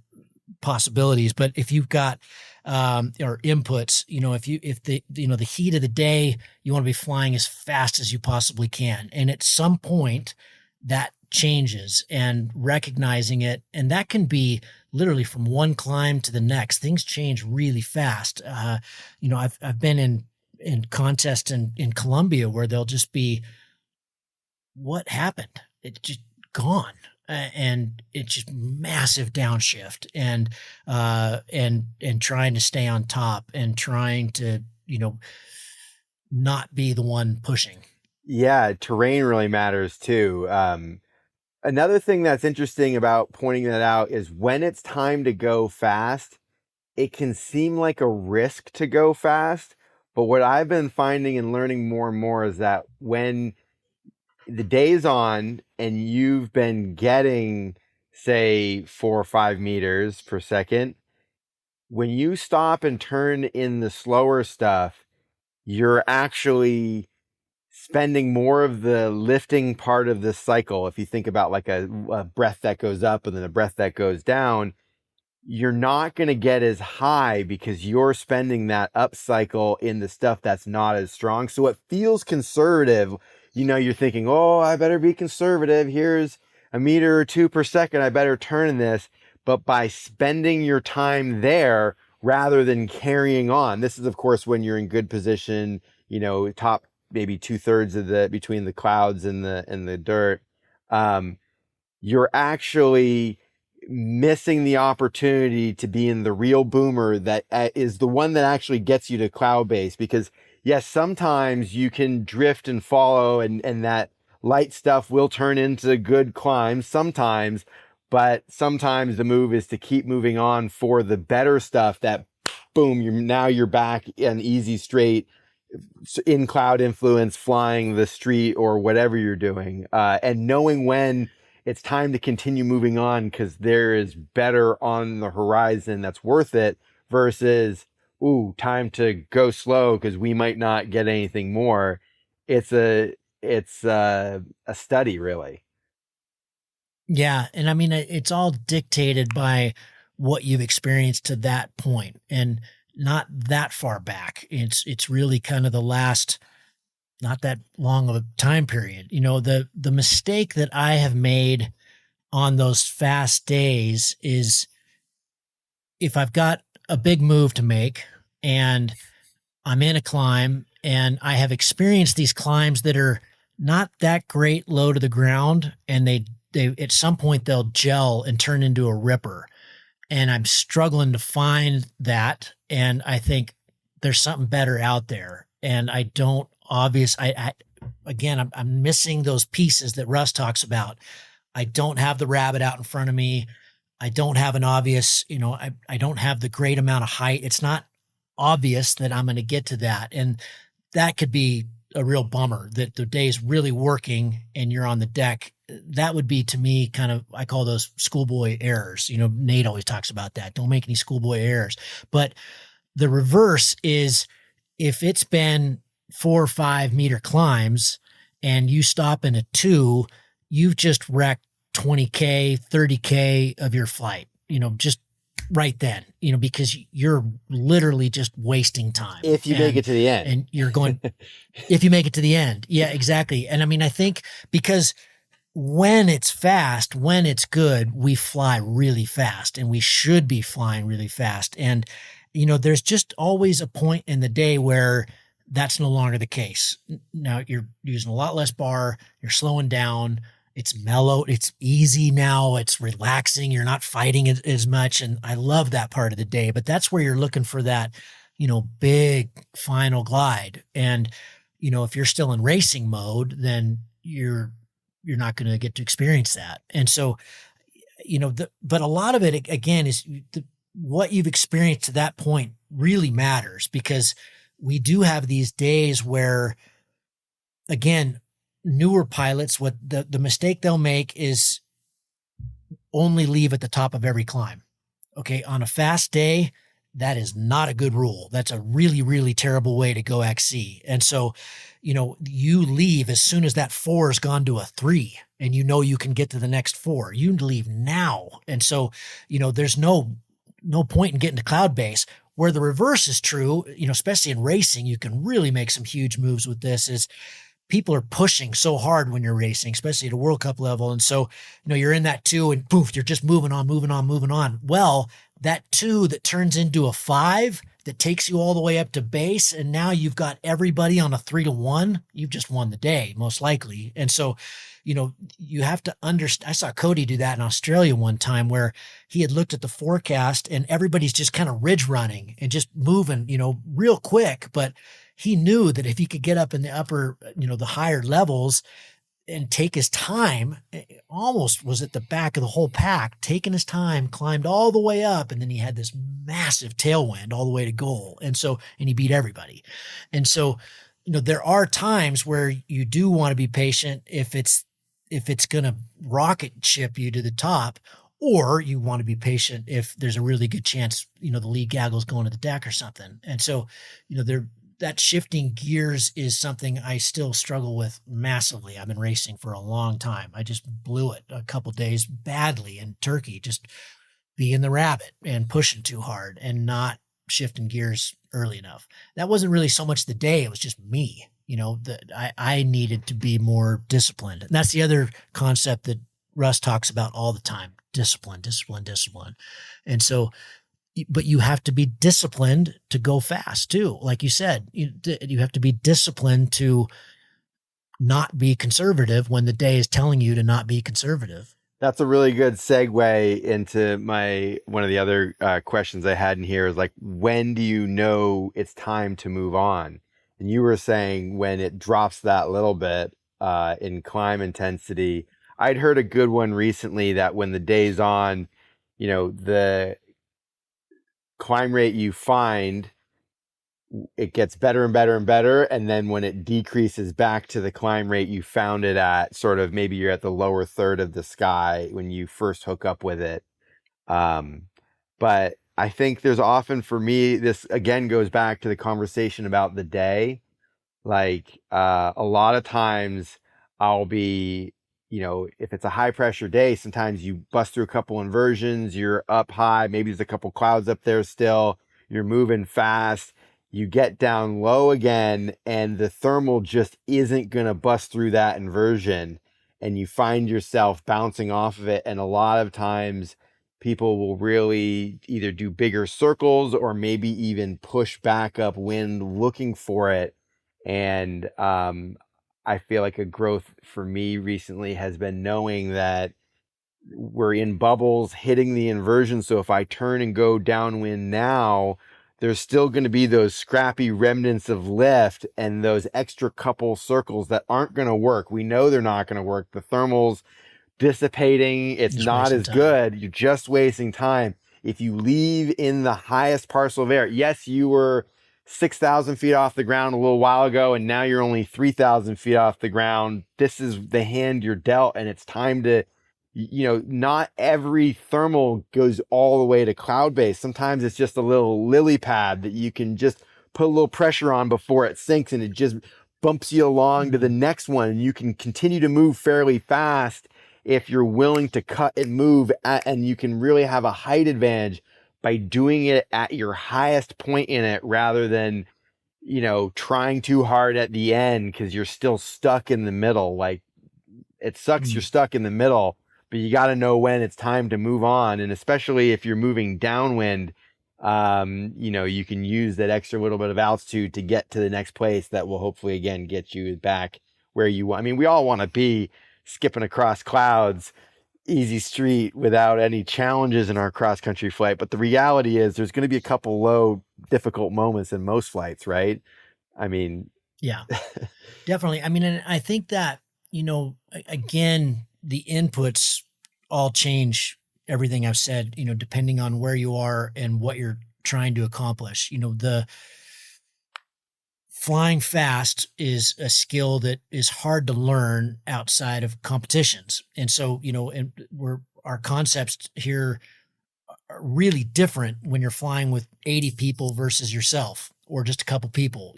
possibilities. But if you've got or inputs, if the heat of the day, you want to be flying as fast as you possibly can. And at some point that changes, and recognizing it. And that can be literally from one climb to the next. Things change really fast. I've been in contests in Colombia where they'll just be, what happened? It's just gone. And it's just massive downshift, and trying to stay on top and trying to, not be the one pushing. Yeah. Terrain really matters too. Another thing that's interesting about pointing that out is when it's time to go fast, it can seem like a risk to go fast. But what I've been finding and learning more and more is that when the day's on and you've been getting, say, 4 or 5 meters per second, when you stop and turn in the slower stuff, you're actually spending more of the lifting part of this cycle. If you think about like a breath that goes up and then a breath that goes down, you're not going to get as high because you're spending that up cycle in the stuff that's not as strong. So it feels conservative. You're thinking, oh, I better be conservative. Here's a meter or 2 per second. I better turn in this. But by spending your time there rather than carrying on, this is, of course, when you're in good position, top maybe 2/3 between the clouds and the dirt. You're actually missing the opportunity to be in the real boomer that is the one that actually gets you to cloud base. Because yes, sometimes you can drift and follow and that light stuff will turn into good climbs sometimes, but sometimes the move is to keep moving on for the better stuff that boom, you're back in easy straight in cloud influence, flying the street or whatever you're doing, and knowing when it's time to continue moving on because there is better on the horizon that's worth it versus, ooh, time to go slow because we might not get anything more. It's a study, really. Yeah. And I mean, it's all dictated by what you've experienced to that point and not that far back. It's really kind of the last, not that long of a time period. The mistake that I have made on those fast days is if I've got a big move to make and I'm in a climb and I have experienced these climbs that are not that great low to the ground, and they at some point they'll gel and turn into a ripper. And I'm struggling to find that. And I think there's something better out there. And I don't again, I'm missing those pieces that Russ talks about. I don't have the rabbit out in front of me. I don't have an obvious, I don't have the great amount of height. It's not obvious that I'm going to get to that. And that could be a real bummer that the day is really working and you're on the deck. That would be, to me, kind of, I call those schoolboy errors. Nate always talks about that. Don't make any schoolboy errors. But the reverse is, if it's been 4 or 5 meter climbs and you stop in a 2, you've just wrecked 20K, 30K of your flight, just right then, because you're literally just wasting time. If you make it to the end. And you're going, if you make it to the end. Yeah, exactly. And I mean, I think because when it's fast, when it's good, we fly really fast, and we should be flying really fast. And, there's just always a point in the day where that's no longer the case. Now you're using a lot less bar, you're slowing down, it's mellow, it's easy now, it's relaxing, you're not fighting it as much. And I love that part of the day, but that's where you're looking for that, big final glide. And, if you're still in racing mode, then you're not going to get to experience that. And so, but a lot of it, again, is what you've experienced to that point really matters, because we do have these days where, again, newer pilots, what the mistake they'll make is only leave at the top of every climb. Okay. On a fast day, that is not a good rule. That's a really, really terrible way to go XC. And so, you leave as soon as that 4 has gone to a 3, and you can get to the next 4. You leave now. And so, there's no point in getting to cloud base. Where the reverse is true, especially in racing, you can really make some huge moves with this, is people are pushing so hard when you're racing, especially at a World Cup level. And so, you're in that 2 and poof, you're just moving on. Well, that 2 that turns into a 5 that takes you all the way up to base, and now you've got everybody on a 3-1, you've just won the day, most likely. And so, you have to understand. I saw Cody do that in Australia one time, where he had looked at the forecast and everybody's just kind of ridge running and just moving, real quick. But he knew that if he could get up in the upper, the higher levels and take his time, almost was at the back of the whole pack, taking his time, climbed all the way up. And then he had this massive tailwind all the way to goal. And he beat everybody. And so, there are times where you do want to be patient if it's going to rocket ship you to the top, or you want to be patient if there's a really good chance, the lead gaggle's going to the deck or something. And so, that shifting gears is something I still struggle with massively. I've been racing for a long time. I just blew it a couple days badly in Turkey, just being the rabbit and pushing too hard and not shifting gears early enough. That wasn't really so much the day. It was just me, that I needed to be more disciplined. And that's the other concept that Russ talks about all the time: discipline. And so, but you have to be disciplined to go fast too. Like you said, you have to be disciplined to not be conservative when the day is telling you to not be conservative. That's a really good segue into one of the other questions I had in here, is like, when do you know it's time to move on? And you were saying when it drops that little bit in climb intensity. I'd heard a good one recently that when the day's on, the climb rate you find, it gets better and better and better. And then when it decreases back to the climb rate you found it at, sort of maybe you're at the lower third of the sky when you first hook up with it. But I think there's often, for me, this again goes back to the conversation about the day. Like a lot of times I'll be, if it's a high pressure day, sometimes you bust through a couple inversions, you're up high, maybe there's a couple clouds up there still, you're moving fast, you get down low again, and the thermal just isn't going to bust through that inversion, and you find yourself bouncing off of it. And a lot of times people will really either do bigger circles or maybe even push back upwind looking for it. And I feel like a growth for me recently has been knowing that we're in bubbles hitting the inversion. So if I turn and go downwind now, there's still going to be those scrappy remnants of lift and those extra couple circles that aren't going to work. We know they're not going to work. The thermal's dissipating. It's just not as good. You're just wasting time. if you leave in the highest parcel of air, yes, you were 6,000 feet off the ground a little while ago, and now you're only 3,000 feet off the ground. This is the hand you're dealt, and it's time to, not every thermal goes all the way to cloud base. Sometimes it's just a little lily pad that you can just put a little pressure on before it sinks, and it just bumps you along to the next one. And you can continue to move fairly fast if you're willing to cut and move, and you can really have a height advantage by doing it at your highest point in it, rather than, trying too hard at the end because you're still stuck in the middle. Like, it sucks you're stuck in the middle, but you got to know when it's time to move on. And especially if you're moving downwind, you can use that extra little bit of altitude to get to the next place that will hopefully again get you back where you want. I mean, we all want to be skipping across clouds, easy street without any challenges in our cross country flight. But the reality is there's going to be a couple low, difficult moments in most flights, right? I mean, yeah, definitely. I mean, and I think that, again, the inputs all change everything I've said, depending on where you are and what you're trying to accomplish. The flying fast is a skill that is hard to learn outside of competitions. And so, our concepts here are really different when you're flying with 80 people versus yourself or just a couple people.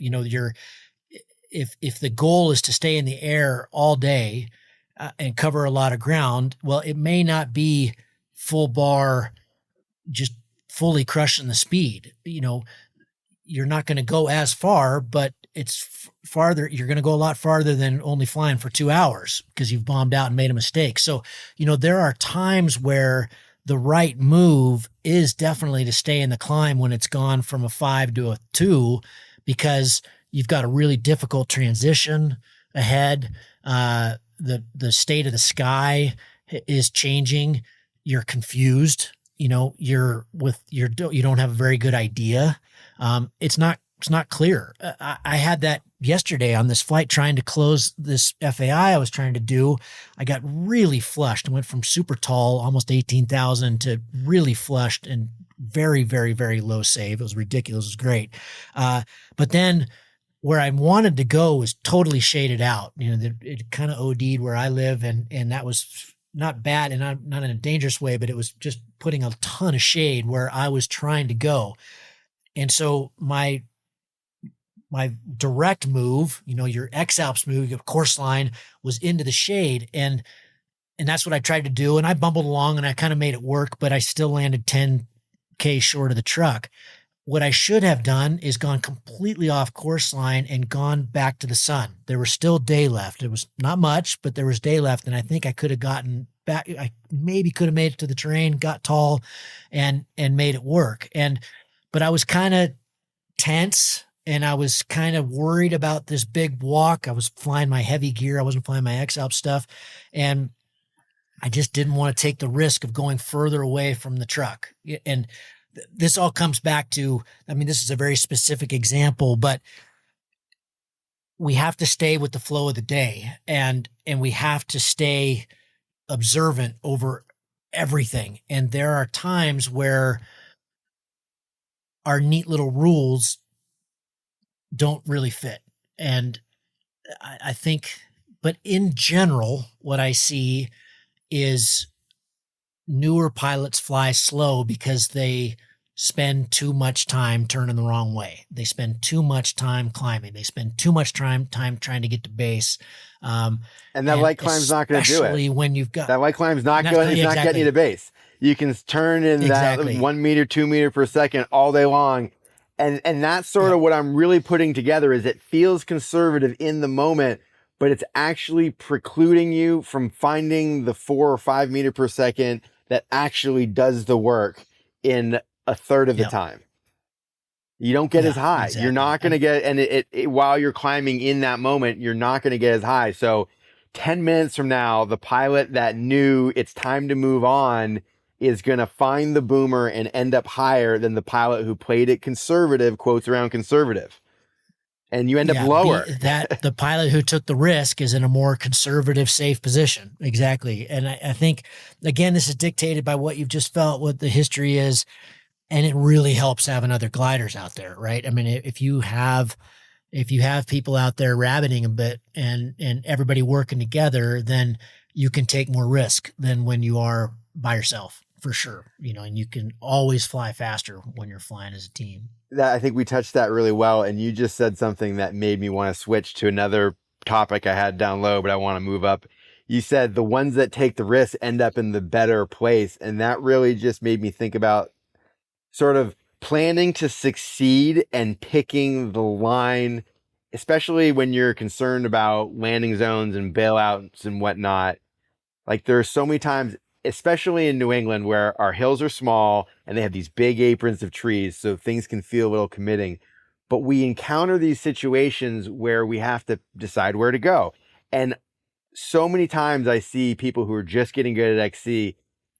If the goal is to stay in the air all day and cover a lot of ground, well, it may not be full bar, just fully crushing the speed. You're not going to go as far, but it's farther. You're going to go a lot farther than only flying for 2 hours because you've bombed out and made a mistake. So, there are times where the right move is definitely to stay in the climb when it's gone from a 5 to a 2, because you've got a really difficult transition ahead. The state of the sky is changing. You're confused. You don't have a very good idea. It's not clear. I had that yesterday on this flight trying to close this FAI I was trying to do. I got really flushed. I went from super tall, almost 18,000, to really flushed and very, very, very low save. It was ridiculous. It was great. But then where I wanted to go was totally shaded out. It kind of OD'd where I live, and that was not bad and not in a dangerous way, but it was just putting a ton of shade where I was trying to go. And so my direct move, your X-Alps move, your course line, was into the shade. And that's what I tried to do. And I bumbled along and I kind of made it work, but I still landed 10K short of the truck. What I should have done is gone completely off course line and gone back to the sun. There was still day left. It was not much, but there was day left. And I think I could have gotten back. I maybe could have made it to the terrain, got tall and made it work. But I was kind of tense and I was kind of worried about this big walk. I was flying my heavy gear. I wasn't flying my X-Alp stuff. And I just didn't want to take the risk of going further away from the truck. And this all comes back to, this is a very specific example, but we have to stay with the flow of the day, and we have to stay observant over everything. And there are times where our neat little rules don't really fit. And I think, but in general, what I see is newer pilots fly slow because they spend too much time turning the wrong way. They spend too much time climbing. They spend too much time trying to get to base. And that light climb's not going to do it. Especially when you've got that light climb's not going. It's not getting you to base. You can turn in that 1 meter, 2 meter per second all day long. And that's sort of what I'm really putting together. Is it feels conservative in the moment, but it's actually precluding you from finding the 4 or 5 meter per second that actually does the work in a third of the time. You don't get as high. Exactly. You're not going to get, and it while you're climbing in that moment, you're not going to get as high. So 10 minutes from now, the pilot that knew it's time to move on is going to find the boomer and end up higher than the pilot who played it conservative, quotes around conservative. and you end up Yeah, lower. the pilot who took the risk is in a more conservative, safe position. Exactly. And I think, again, this is dictated by what you've just felt, what the history is. And it really helps having other gliders out there, right? I mean, if you have people out there rabbiting a bit and everybody working together, then you can take more risk than when you are by yourself, for sure. And you can always fly faster when you're flying as a team. That, I think we touched that really well. And you just said something that made me want to switch to another topic I had down low, but I want to move up. You said the ones that take the risk end up in the better place. And that really just made me think about sort of planning to succeed and picking the line, especially when you're concerned about landing zones and bailouts and whatnot. Like there are so many times, especially in New England, where our hills are small and they have these big aprons of trees, so things can feel a little committing. But we encounter these situations where we have to decide where to go. And so many times I see people who are just getting good at XC,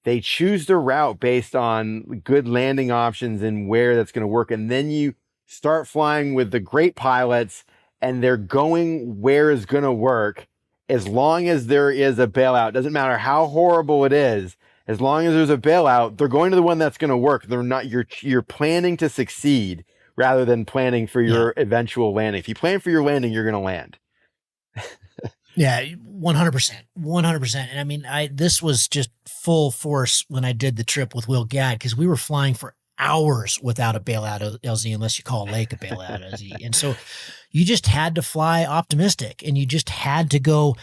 they choose their route based on good landing options and where that's going to work. And then you start flying with the great pilots and they're going where is going to work. As long as there is a bailout, doesn't matter how horrible it is, as long as there's a bailout, they're going to the one that's going to work. They're not, you're planning to succeed rather than planning for your eventual landing. If you plan for your landing, you're going to land. Yeah, 100%, 100%. And I mean, this was just full force when I did the trip with Will Gadd, because we were flying for hours without a bailout LZ, unless you call a lake a bailout LZ. And so you just had to fly optimistic, and you just had to go,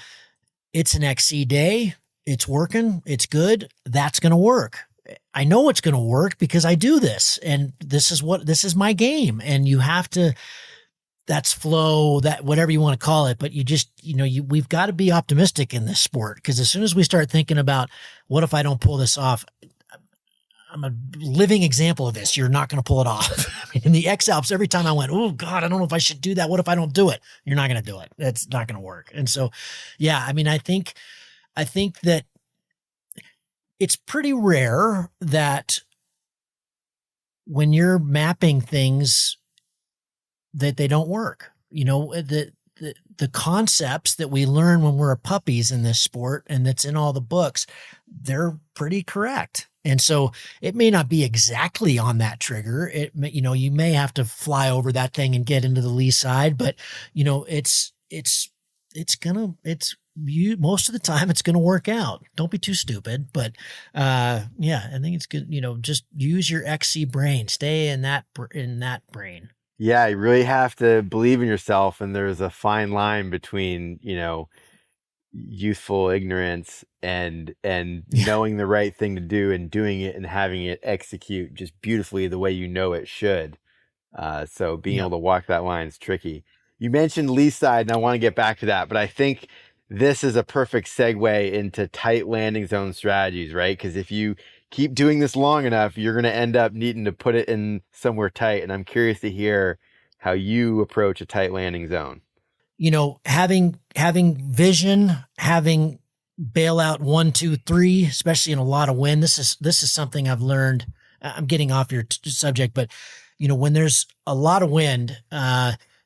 it's an XC day. It's working. It's good. That's going to work. I know it's going to work because I do this, and this is my game. And you have to, that's flow, that whatever you want to call it, but you just, we've got to be optimistic in this sport, because as soon as we start thinking about what if I don't pull this off, I'm a living example of this. You're not going to pull it off. I mean, in the X Alps, every time I went, oh God, I don't know if I should do that. What if I don't do it? You're not going to do it. It's not going to work. And so, yeah, I mean, I think that it's pretty rare that when you're mapping things that they don't work. The concepts that we learn when we're puppies in this sport, and that's in all the books, they're pretty correct. And so it may not be exactly on that trigger. You may have to fly over that thing and get into the lee side, but most of the time it's going to work out. Don't be too stupid, but I think it's good. Just use your XC brain, stay in that brain. Yeah, you really have to believe in yourself, and there's a fine line between, youthful ignorance and knowing the right thing to do and doing it and having it execute just beautifully the way it should. So being able to walk that line is tricky. You mentioned lee side, and I want to get back to that, but I think this is a perfect segue into tight landing zone strategies, right? Because if you keep doing this long enough, you're going to end up needing to put it in somewhere tight. And I'm curious to hear how you approach a tight landing zone. Having vision, having bailout 1, 2, 3, especially in a lot of wind. This is something I've learned. I'm getting off your subject, but when there's a lot of wind,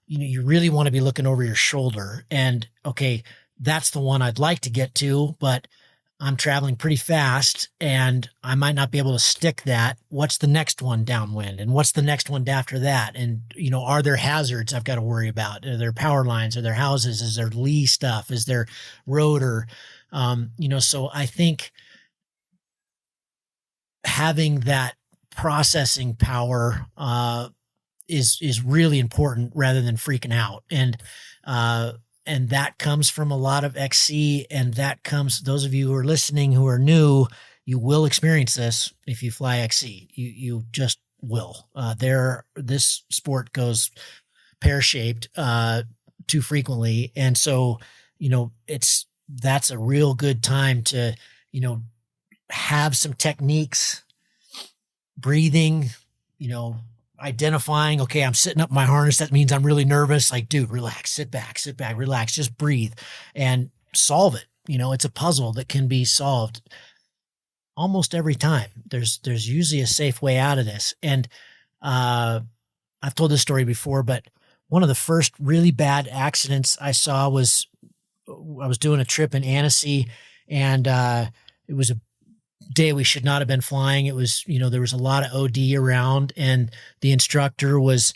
you really want to be looking over your shoulder, and okay, that's the one I'd like to get to, but I'm traveling pretty fast and I might not be able to stick that. What's the next one downwind? And what's the next one after that? And, are there hazards I've got to worry about? Are there power lines? Are there houses? Is there lee stuff? Is there rotor? So I think having that processing power, is really important rather than freaking out. And that comes from a lot of XC, and that comes, those of you who are listening who are new, you will experience this if you fly XC. You just will. This sport goes pear-shaped too frequently. And so, that's a real good time to, have some techniques, breathing, identifying, okay, I'm sitting up in my harness. That means I'm really nervous. Like, dude, relax, sit back, relax, just breathe and solve it. It's a puzzle that can be solved almost every time. There's usually a safe way out of this. And I've told this story before, but one of the first really bad accidents I saw was I was doing a trip in Annecy, and it was a day we should not have been flying. It was, there was a lot of OD around, and the instructor was,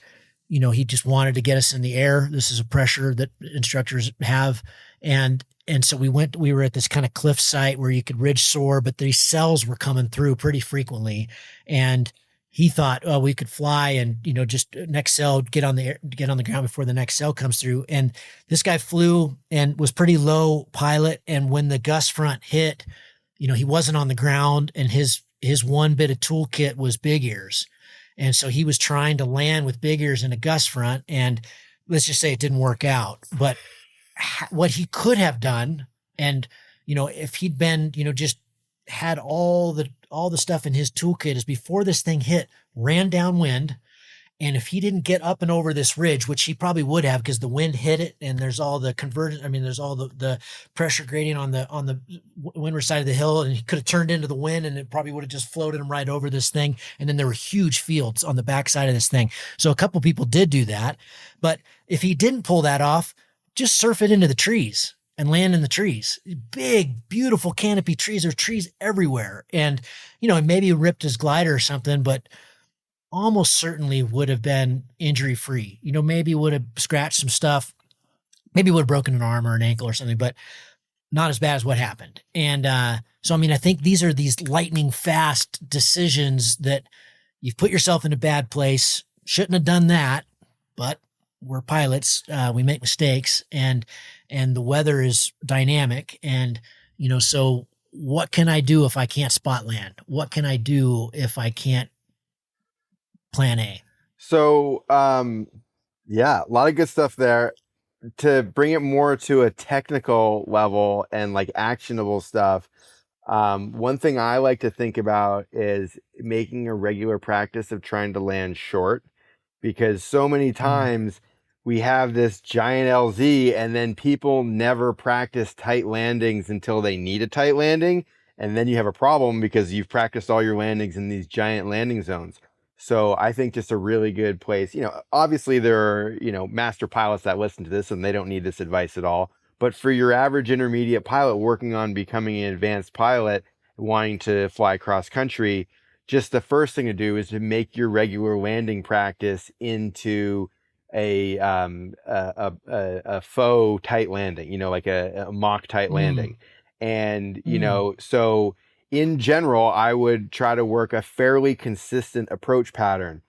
he just wanted to get us in the air. This is a pressure that instructors have. And so we were at this kind of cliff site where you could ridge soar, but these cells were coming through pretty frequently. And he thought, oh, we could fly and, just next cell, get on the ground before the next cell comes through. And this guy flew and was pretty low pilot. And when the gust front hit, he wasn't on the ground, and his one bit of toolkit was big ears. And so he was trying to land with big ears in a gust front, and let's just say it didn't work out. But what he could have done, and, if he'd been, just had all the stuff in his toolkit, is before this thing hit, ran downwind. And if he didn't get up and over this ridge, which he probably would have, because the wind hit it, and there's all the there's all the pressure gradient on the windward side of the hill, and he could have turned into the wind, and it probably would have just floated him right over this thing. And then there were huge fields on the backside of this thing. So a couple people did do that. But if he didn't pull that off, just surf it into the trees and land in the trees. Big, beautiful canopy trees. There's trees everywhere. And, maybe ripped his glider or something, but almost certainly would have been injury free. Maybe would have scratched some stuff, maybe would have broken an arm or an ankle or something, but not as bad as what happened. And so, I think these are these lightning fast decisions that you've put yourself in a bad place. Shouldn't have done that, but we're pilots. We make mistakes, and the weather is dynamic. And, so what can I do if I can't spot land? What can I do if I can't plan A? So, yeah, a lot of good stuff there. To bring it more to a technical level and like actionable stuff, one thing I like to think about is making a regular practice of trying to land short, because so many times we have this giant LZ, and then people never practice tight landings until they need a tight landing. And then you have a problem because you've practiced all your landings in these giant landing zones. So I think just a really good place, obviously there are, master pilots that listen to this and they don't need this advice at all. But for your average intermediate pilot working on becoming an advanced pilot, wanting to fly cross country, just the first thing to do is to make your regular landing practice into a faux tight landing, like a mock tight landing. And, so in general, I would try to work a fairly consistent approach pattern.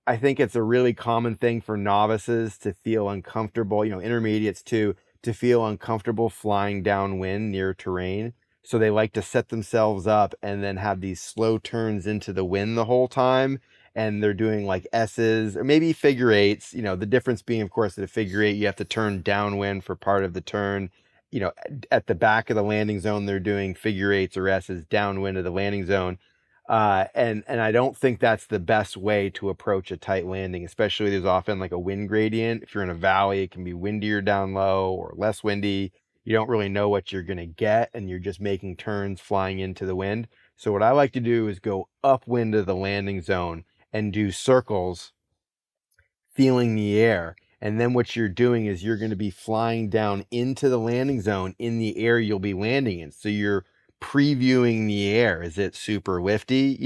I think it's a really common thing for novices to feel uncomfortable, intermediates too, to feel uncomfortable flying downwind near terrain. So they like to set themselves up and then have these slow turns into the wind the whole time. And they're doing like S's or maybe figure eights, the difference being, of course, that a figure eight, you have to turn downwind for part of the turn. At the back of the landing zone, they're doing figure eights or S's downwind of the landing zone. And I don't think that's the best way to approach a tight landing, especially there's often like a wind gradient. If you're in a valley, it can be windier down low or less windy. You don't really know what you're going to get, and you're just making turns flying into the wind. So what I like to do is go upwind of the landing zone and do circles, feeling the air. And then what you're doing is you're going to be flying down into the landing zone in the air you'll be landing in. So you're previewing the air. Is it super lifty,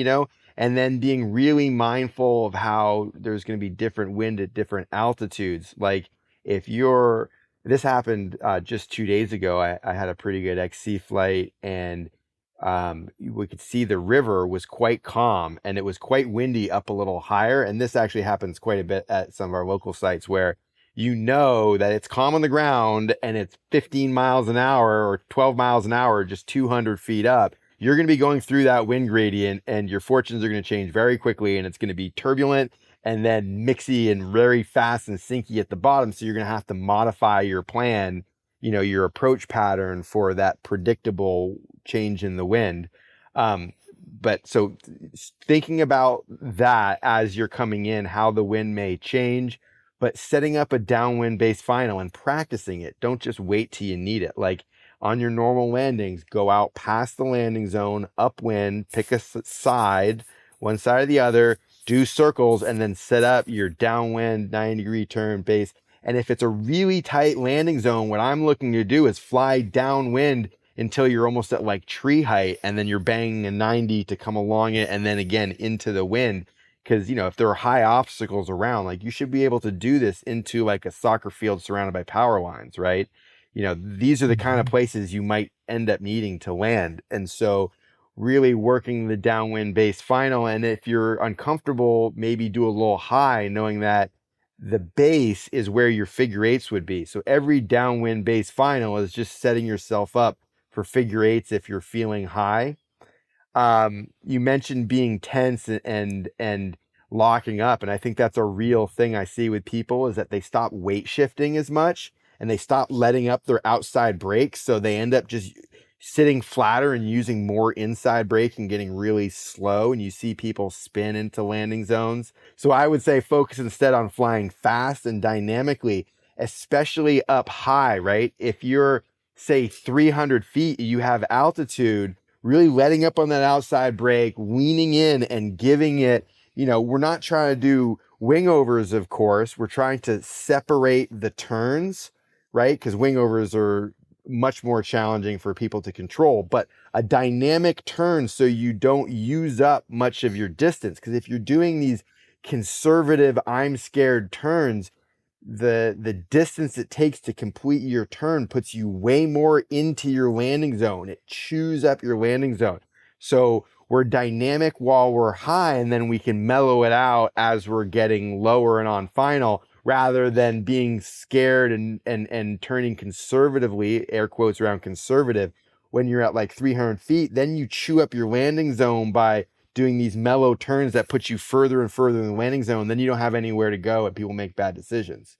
and then being really mindful of how there's going to be different wind at different altitudes. Like this happened just 2 days ago. I had a pretty good XC flight, and we could see the river was quite calm, and it was quite windy up a little higher. And this actually happens quite a bit at some of our local sites, where that it's calm on the ground and it's 15 miles an hour or 12 miles an hour, just 200 feet up. You're going to be going through that wind gradient, and your fortunes are going to change very quickly, and it's going to be turbulent and then mixy and very fast and sinky at the bottom. So you're going to have to modify your plan, your approach pattern for that predictable change in the wind. But so thinking about that as you're coming in, how the wind may change, but setting up a downwind based final and practicing it. Don't just wait till you need it. Like on your normal landings, go out past the landing zone, upwind, pick a side, one side or the other, do circles, and then set up your downwind 90-degree turn base. And if it's a really tight landing zone, what I'm looking to do is fly downwind until you're almost at like tree height, and then you're banging a 90 to come along it, and then again into the wind. Because, you know, if there are high obstacles around, like, you should be able to do this into like a soccer field surrounded by power lines, right? You know, these are the kind of places you might end up needing to land. And so really working the downwind base final. And if you're uncomfortable, maybe do a little high, knowing that the base is where your figure eights would be. So every downwind base final is just setting yourself up for figure eights if you're feeling high. You mentioned being tense and locking up. And I think that's a real thing I see with people, is that they stop weight shifting as much and they stop letting up their outside brakes. So they end up just sitting flatter and using more inside brake and getting really slow. And you see people spin into landing zones. So I would say focus instead on flying fast and dynamically, especially up high, right? If you're, say, 300 feet, you have altitude, really letting up on that outside brake, leaning in and giving it, you know, we're not trying to do wingovers, of course. We're trying to separate the turns, right? Because wingovers are much more challenging for people to control, but a dynamic turn so you don't use up much of your distance. Because if you're doing these conservative, I'm scared turns, the distance it takes to complete your turn puts you way more into your landing zone. It chews up your landing zone. So we're dynamic while we're high, and then we can mellow it out as we're getting lower and on final, rather than being scared and turning conservatively, air quotes around conservative, when you're at like 300 feet. Then you chew up your landing zone by doing these mellow turns that put you further and further in the landing zone. Then you don't have anywhere to go and people make bad decisions.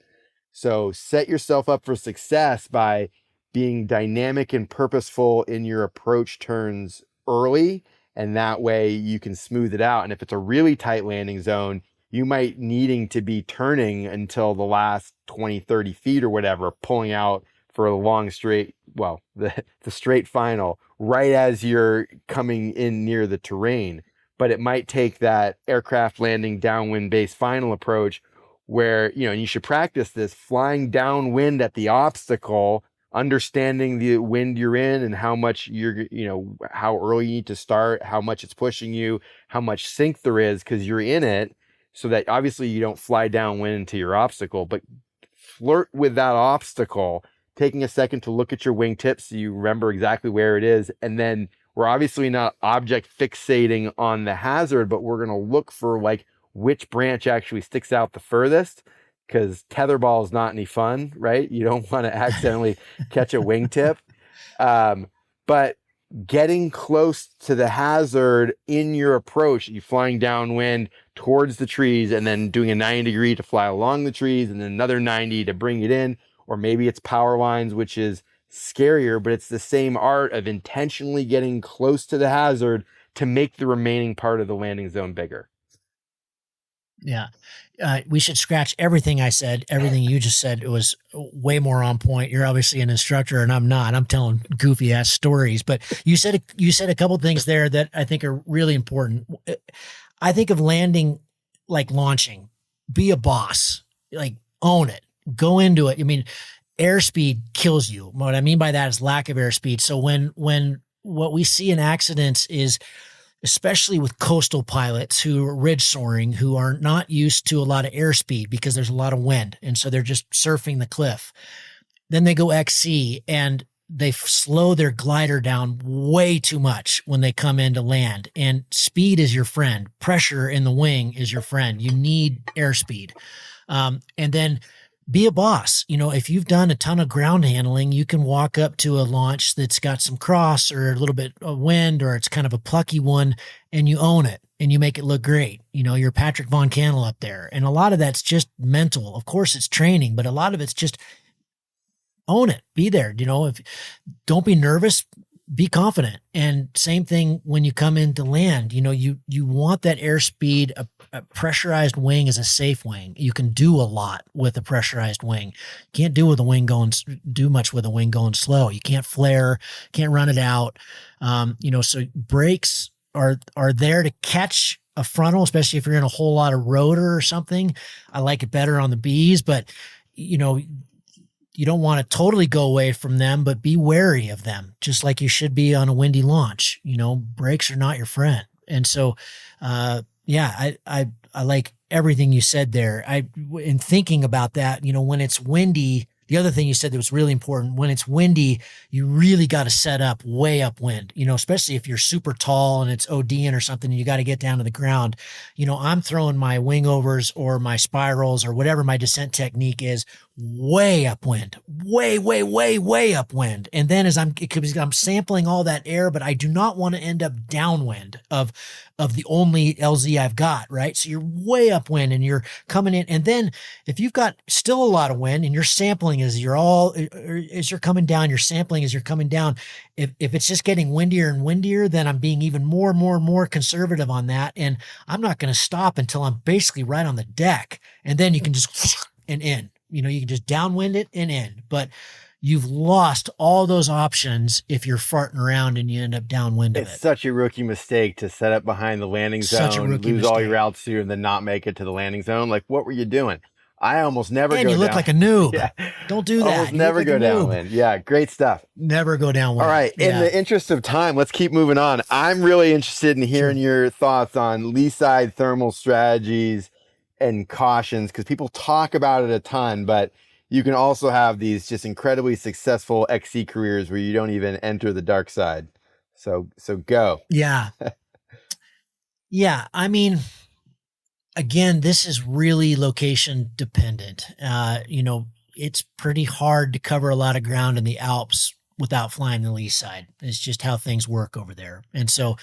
So set yourself up for success by being dynamic and purposeful in your approach turns early, and that way you can smooth it out. And if it's a really tight landing zone, you might needing to be turning until the last 20, 30 feet or whatever, pulling out for a long straight, well, the straight final, right as you're coming in near the terrain. But it might take that aircraft landing downwind base final approach where, you know, and you should practice this, flying downwind at the obstacle, understanding the wind you're in and how much you're, you know, how early you need to start, how much it's pushing you, how much sink there is because you're in it, so that obviously you don't fly downwind into your obstacle, but flirt with that obstacle, taking a second to look at your wingtips so you remember exactly where it is. And then we're obviously not object fixating on the hazard, but we're going to look for like which branch actually sticks out the furthest, because tetherball is not any fun, right? You don't want to accidentally catch a wingtip. But getting close to the hazard in your approach, you flying downwind towards the trees and then doing a 90-degree to fly along the trees and then another 90 to bring it in. Or maybe it's power lines, which is scarier, but it's the same art of intentionally getting close to the hazard to make the remaining part of the landing zone bigger. Yeah. We should scratch everything I said. Everything you just said, it was way more on point. You're obviously an instructor and I'm not. I'm telling goofy ass stories, but you said a couple of things there that I think are really important. I think of landing like launching. Be a boss, like own it, go into it. I mean, airspeed kills you. What I mean by that is lack of airspeed. So when what we see in accidents is, especially with coastal pilots who are ridge soaring, who are not used to a lot of airspeed because there's a lot of wind. And so they're just surfing the cliff. Then they go XC and they slow their glider down way too much when they come in to land. And speed is your friend. Pressure in the wing is your friend. You need airspeed. And then be a boss. You know, if you've done a ton of ground handling, you can walk up to a launch that's got some cross or a little bit of wind, or it's kind of a plucky one, and you own it and you make it look great. You know, you're Patrick Von Cannell up there. And a lot of that's just mental. Of course it's training, but a lot of it's just own it, be there. You know, don't be nervous, be confident. And same thing when you come into land, you know, you want that airspeed. A pressurized wing is a safe wing. You can do a lot with a pressurized wing. You can't do much with a wing going slow. You can't flare, can't run it out. You know, so brakes are there to catch a frontal, especially if you're in a whole lot of rotor or something. I like it better on the Bs, but you don't want to totally go away from them, but be wary of them, just like you should be on a windy launch. Brakes are not your friend. And so, I like everything you said there. In thinking about that, when it's windy, the other thing you said that was really important, when it's windy, you really got to set up way upwind, especially if you're super tall and it's ODing or something and you got to get down to the ground. I'm throwing my wing overs or my spirals or whatever my descent technique is way upwind, way upwind. And then because I'm sampling all that air, but I do not want to end up downwind of the only LZ I've got, right? So you're way upwind and you're coming in. And then if you've got still a lot of wind and you're sampling as you're coming down, you're sampling as you're coming down. If it's just getting windier and windier, then I'm being even more conservative on that. And I'm not going to stop until I'm basically right on the deck. And then you can just and in. You can just downwind it and in, but you've lost all those options if you're farting around and you end up downwind of it. It's such a rookie mistake to set up behind the landing zone, lose all your altitude, and then not make it to the landing zone. Like, what were you doing? I almost never go down. And you look like a noob. Yeah. Don't do that. Almost never go downwind. Yeah, great stuff. Never go downwind. All right, in the interest of time, let's keep moving on. I'm really interested in hearing your thoughts on lee side thermal strategies and cautions, because people talk about it a ton, but you can also have these just incredibly successful XC careers where you don't even enter the dark side. So go. Yeah. Yeah. I mean, again, this is really location dependent. It's pretty hard to cover a lot of ground in the Alps without flying the lee side. It's just how things work over there. And so,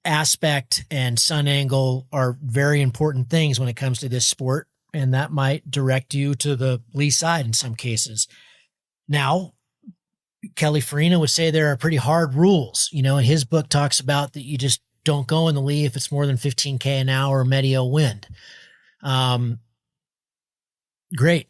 aspect and sun angle are very important things when it comes to this sport, and that might direct you to the lee side in some cases. Now, Kelly Farina would say there are pretty hard rules. And his book talks about that you just don't go in the lee if it's more than 15K an hour medio wind. Great.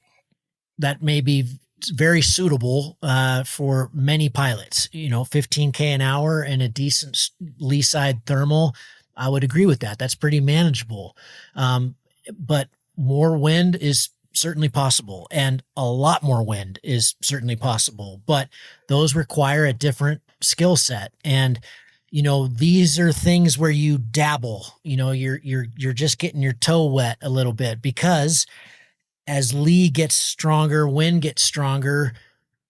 That may be very suitable for many pilots. 15K an hour and a decent lee side thermal, I would agree with that. That's pretty manageable. But more wind is certainly possible, and a lot more wind is certainly possible, but those require a different skill set. And these are things where you dabble. You're just getting your toe wet a little bit, because as lee gets stronger, wind gets stronger.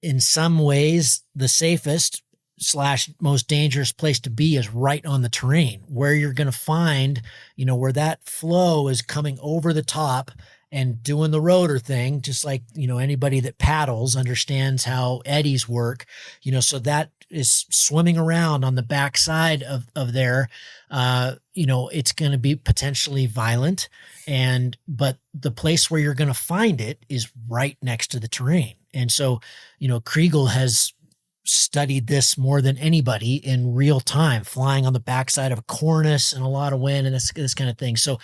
In some ways, the safest / most dangerous place to be is right on the terrain, where you're going to find, where that flow is coming over the top and doing the rotor thing, just like, anybody that paddles understands how eddies work, so that is swimming around on the backside of there. It's going to be potentially violent, but the place where you're going to find it is right next to the terrain. And so, Kriegel has studied this more than anybody in real time, flying on the backside of a cornice and a lot of wind and this kind of thing. So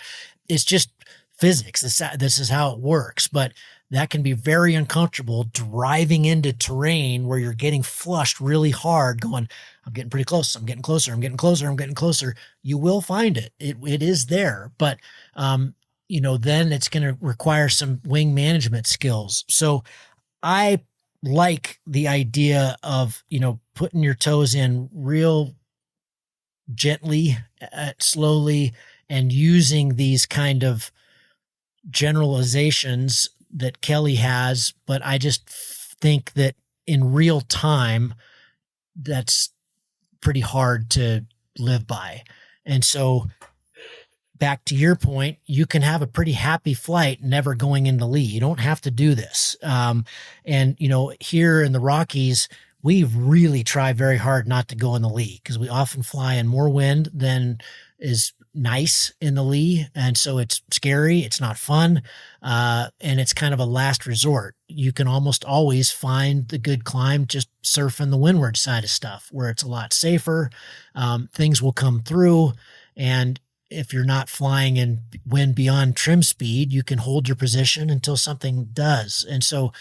it's just physics. This is how it works, but that can be very uncomfortable driving into terrain where you're getting flushed really hard, going, I'm getting pretty close. I'm getting closer. I'm getting closer. I'm getting closer. You will find it. It is there, but, then it's going to require some wing management skills. So I like the idea of, putting your toes in real gently, slowly, and using these kind of generalizations that Kelly has, but I just think that in real time, that's pretty hard to live by. And so back to your point, you can have a pretty happy flight never going into lee. You don't have to do this. And here in the Rockies, we really try very hard not to go in the lee, because we often fly in more wind than is nice in the lee. And so it's scary. It's not fun. And it's kind of a last resort. You can almost always find the good climb just surfing the windward side of stuff, where it's a lot safer. Things will come through. And if you're not flying in wind beyond trim speed, you can hold your position until something does. And so,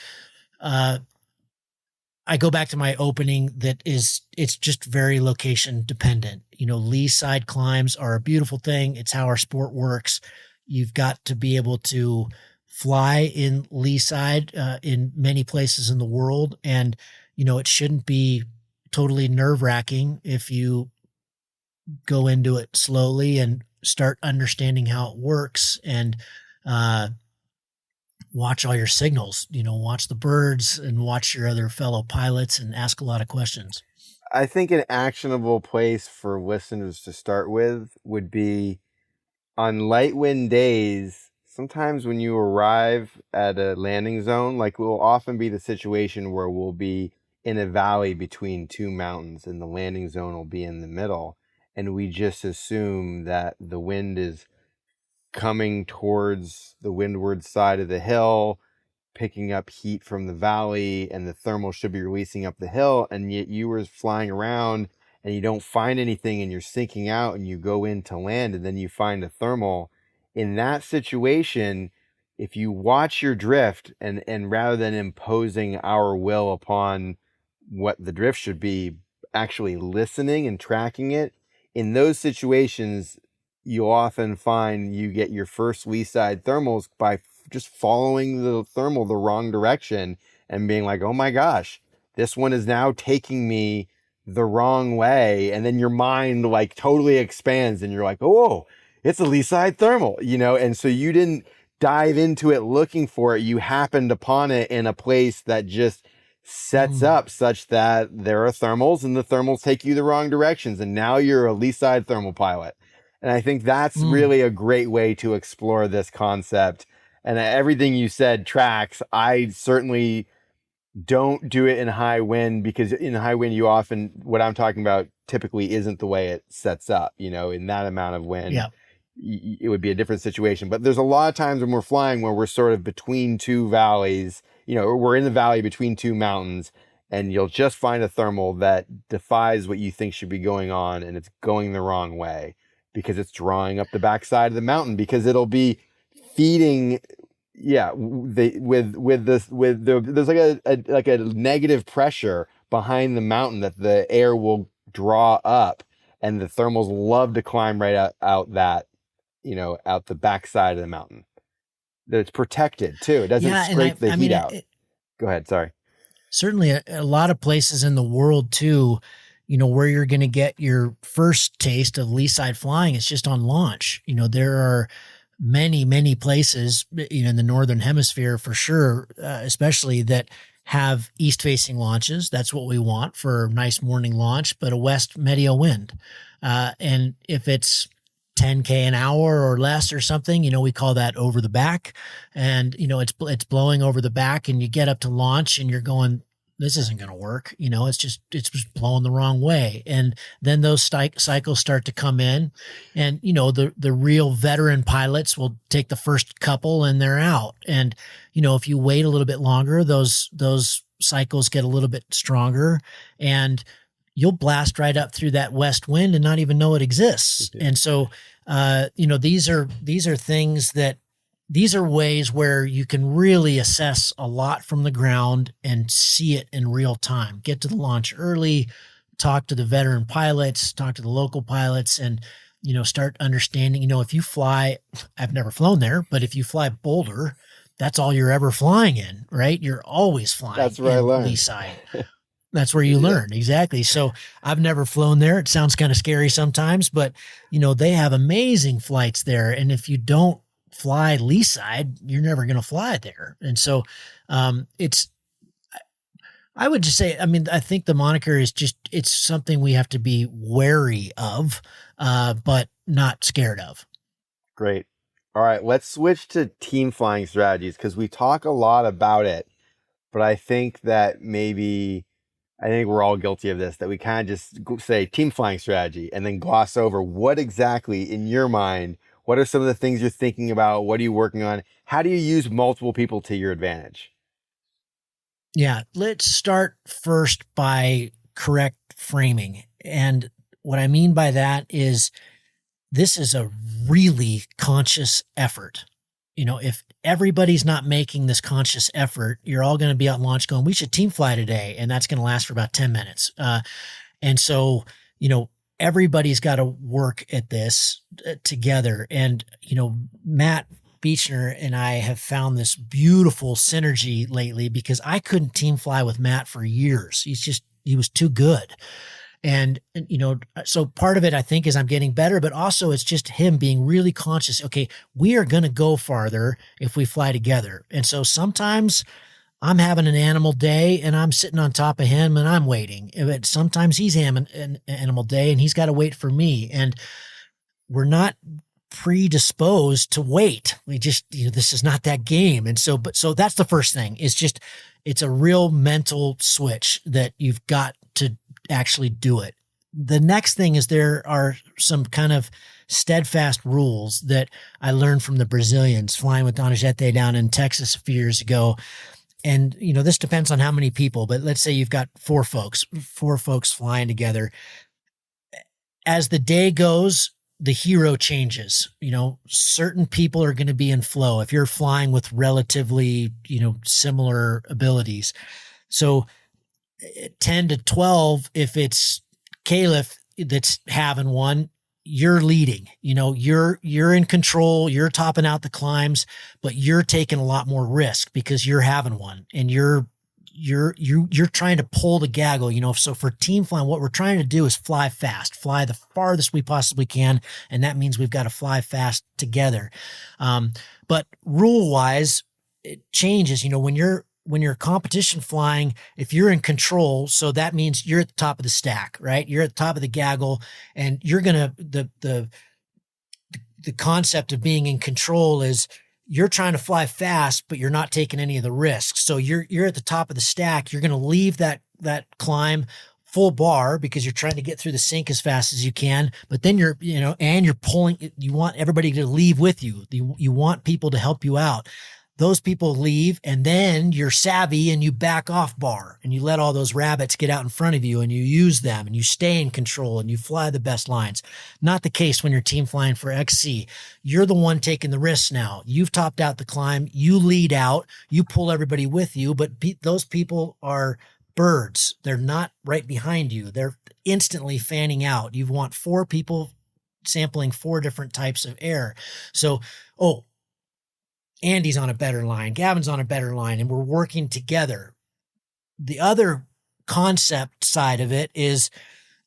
I go back to my opening that it's just very location dependent. Lee side climbs are a beautiful thing. It's how our sport works. You've got to be able to fly in lee side in many places in the world. And, it shouldn't be totally nerve wracking if you go into it slowly and start understanding how it works and, watch all your signals, watch the birds and watch your other fellow pilots and ask a lot of questions. I think an actionable place for listeners to start with would be on light wind days. Sometimes when you arrive at a landing zone, like will often be the situation where we'll be in a valley between two mountains and the landing zone will be in the middle. And we just assume that the wind is coming towards the windward side of the hill, picking up heat from the valley, and the thermal should be releasing up the hill, and yet you were flying around and you don't find anything and you're sinking out and you go in to land and then you find a thermal. In that situation, if you watch your drift and rather than imposing our will upon what the drift should be, actually listening and tracking it, in those situations, you'll often find you get your first lee side thermals by just following the thermal the wrong direction and being like, oh my gosh, this one is now taking me the wrong way. And then your mind like totally expands and you're like, oh, it's a lee side thermal, and so you didn't dive into it looking for it. You happened upon it in a place that just sets up such that there are thermals and the thermals take you the wrong directions. And now you're a lee side thermal pilot. And I think that's really a great way to explore this concept. And everything you said tracks. I certainly don't do it in high wind because in high wind, you often, what I'm talking about typically isn't the way it sets up, in that amount of wind. Yeah. It would be a different situation. But there's a lot of times when we're flying where we're sort of between two valleys, we're in the valley between two mountains, and you'll just find a thermal that defies what you think should be going on, and it's going the wrong way because it's drawing up the backside of the mountain because it'll be feeding. Yeah. There's like a negative pressure behind the mountain that the air will draw up, and the thermals love to climb right out that, out the backside of the mountain. That it's protected too. It doesn't scrape the heat out. Go ahead. Sorry. Certainly a lot of places in the world too, where you're going to get your first taste of lee side flying. It's just on launch. There are many, many places, in the Northern Hemisphere for sure, especially that have east facing launches. That's what we want for a nice morning launch, but a west medio wind. And if it's 10K an hour or less or something, we call that over the back. And, it's blowing over the back and you get up to launch and you're going, this isn't going to work. It's just blowing the wrong way. And then those cycles start to come in and, the real veteran pilots will take the first couple and they're out. And, if you wait a little bit longer, those cycles get a little bit stronger and you'll blast right up through that west wind and not even know it exists. And so, these are things that, these are ways where you can really assess a lot from the ground and see it in real time. Get to the launch early, talk to the veteran pilots, talk to the local pilots, and, start understanding, if you fly, I've never flown there, but if you fly Boulder, that's all you're ever flying in, right? You're always flying. That's where I learned. Lee side. That's where you learn. Exactly. So I've never flown there. It sounds kind of scary sometimes, but they have amazing flights there. And if you don't fly lee side, you're never going to fly there. And so, I would just say, I think the moniker is just, it's something we have to be wary of, but not scared of. Great. All right. Let's switch to team flying strategies because we talk a lot about it, but I think we're all guilty of this, that we kind of just say team flying strategy and then gloss over what exactly in your mind, what are some of the things you're thinking about? What are you working on? How do you use multiple people to your advantage? Yeah, let's start first by correct framing. And what I mean by that is this is a really conscious effort. if everybody's not making this conscious effort, you're all going to be out launch going, we should team fly today. And that's going to last for about 10 minutes. And so, everybody's got to work at this together. And, Matt Beechner and I have found this beautiful synergy lately because I couldn't team fly with Matt for years. He was too good. And, so part of it, I think, is I'm getting better, but also it's just him being really conscious. Okay, we are going to go farther if we fly together. And so sometimes I'm having an animal day and I'm sitting on top of him and I'm waiting. But sometimes he's having an animal day and he's got to wait for me. And we're not predisposed to wait. We just, this is not that game. And so that's the first thing is just, it's a real mental switch that you've got to actually do it. The next thing is there are some kind of steadfast rules that I learned from the Brazilians flying with Donizete down in Texas a few years ago. And, this depends on how many people, but let's say you've got four folks flying together. As the day goes, the hero changes. Certain people are going to be in flow if you're flying with relatively, similar abilities. So 10 to 12, if it's Calef that's having one, you're leading, you're in control, you're topping out the climbs, but you're taking a lot more risk because you're having one and you're trying to pull the gaggle, so for team flying, what we're trying to do is fly fast, fly the farthest we possibly can. And that means we've got to fly fast together. But rule wise, it changes, when you're competition flying, if you're in control, so that means you're at the top of the stack, right? You're at the top of the gaggle and you're going to, the concept of being in control is you're trying to fly fast, but you're not taking any of the risks. So you're at the top of the stack. You're going to leave that climb full bar because you're trying to get through the sink as fast as you can. But then you're pulling, you want everybody to leave with you. You want people to help you out. Those people leave and then you're savvy and you back off bar and you let all those rabbits get out in front of you and you use them and you stay in control and you fly the best lines. Not the case when you're team flying for XC. You're the one taking the risks now. You've topped out the climb. You lead out. You pull everybody with you, but those people are birds. They're not right behind you. They're instantly fanning out. You want 4 people sampling 4 different types of air. So, Andy's on a better line, Gavin's on a better line, and we're working together. The other concept side of it is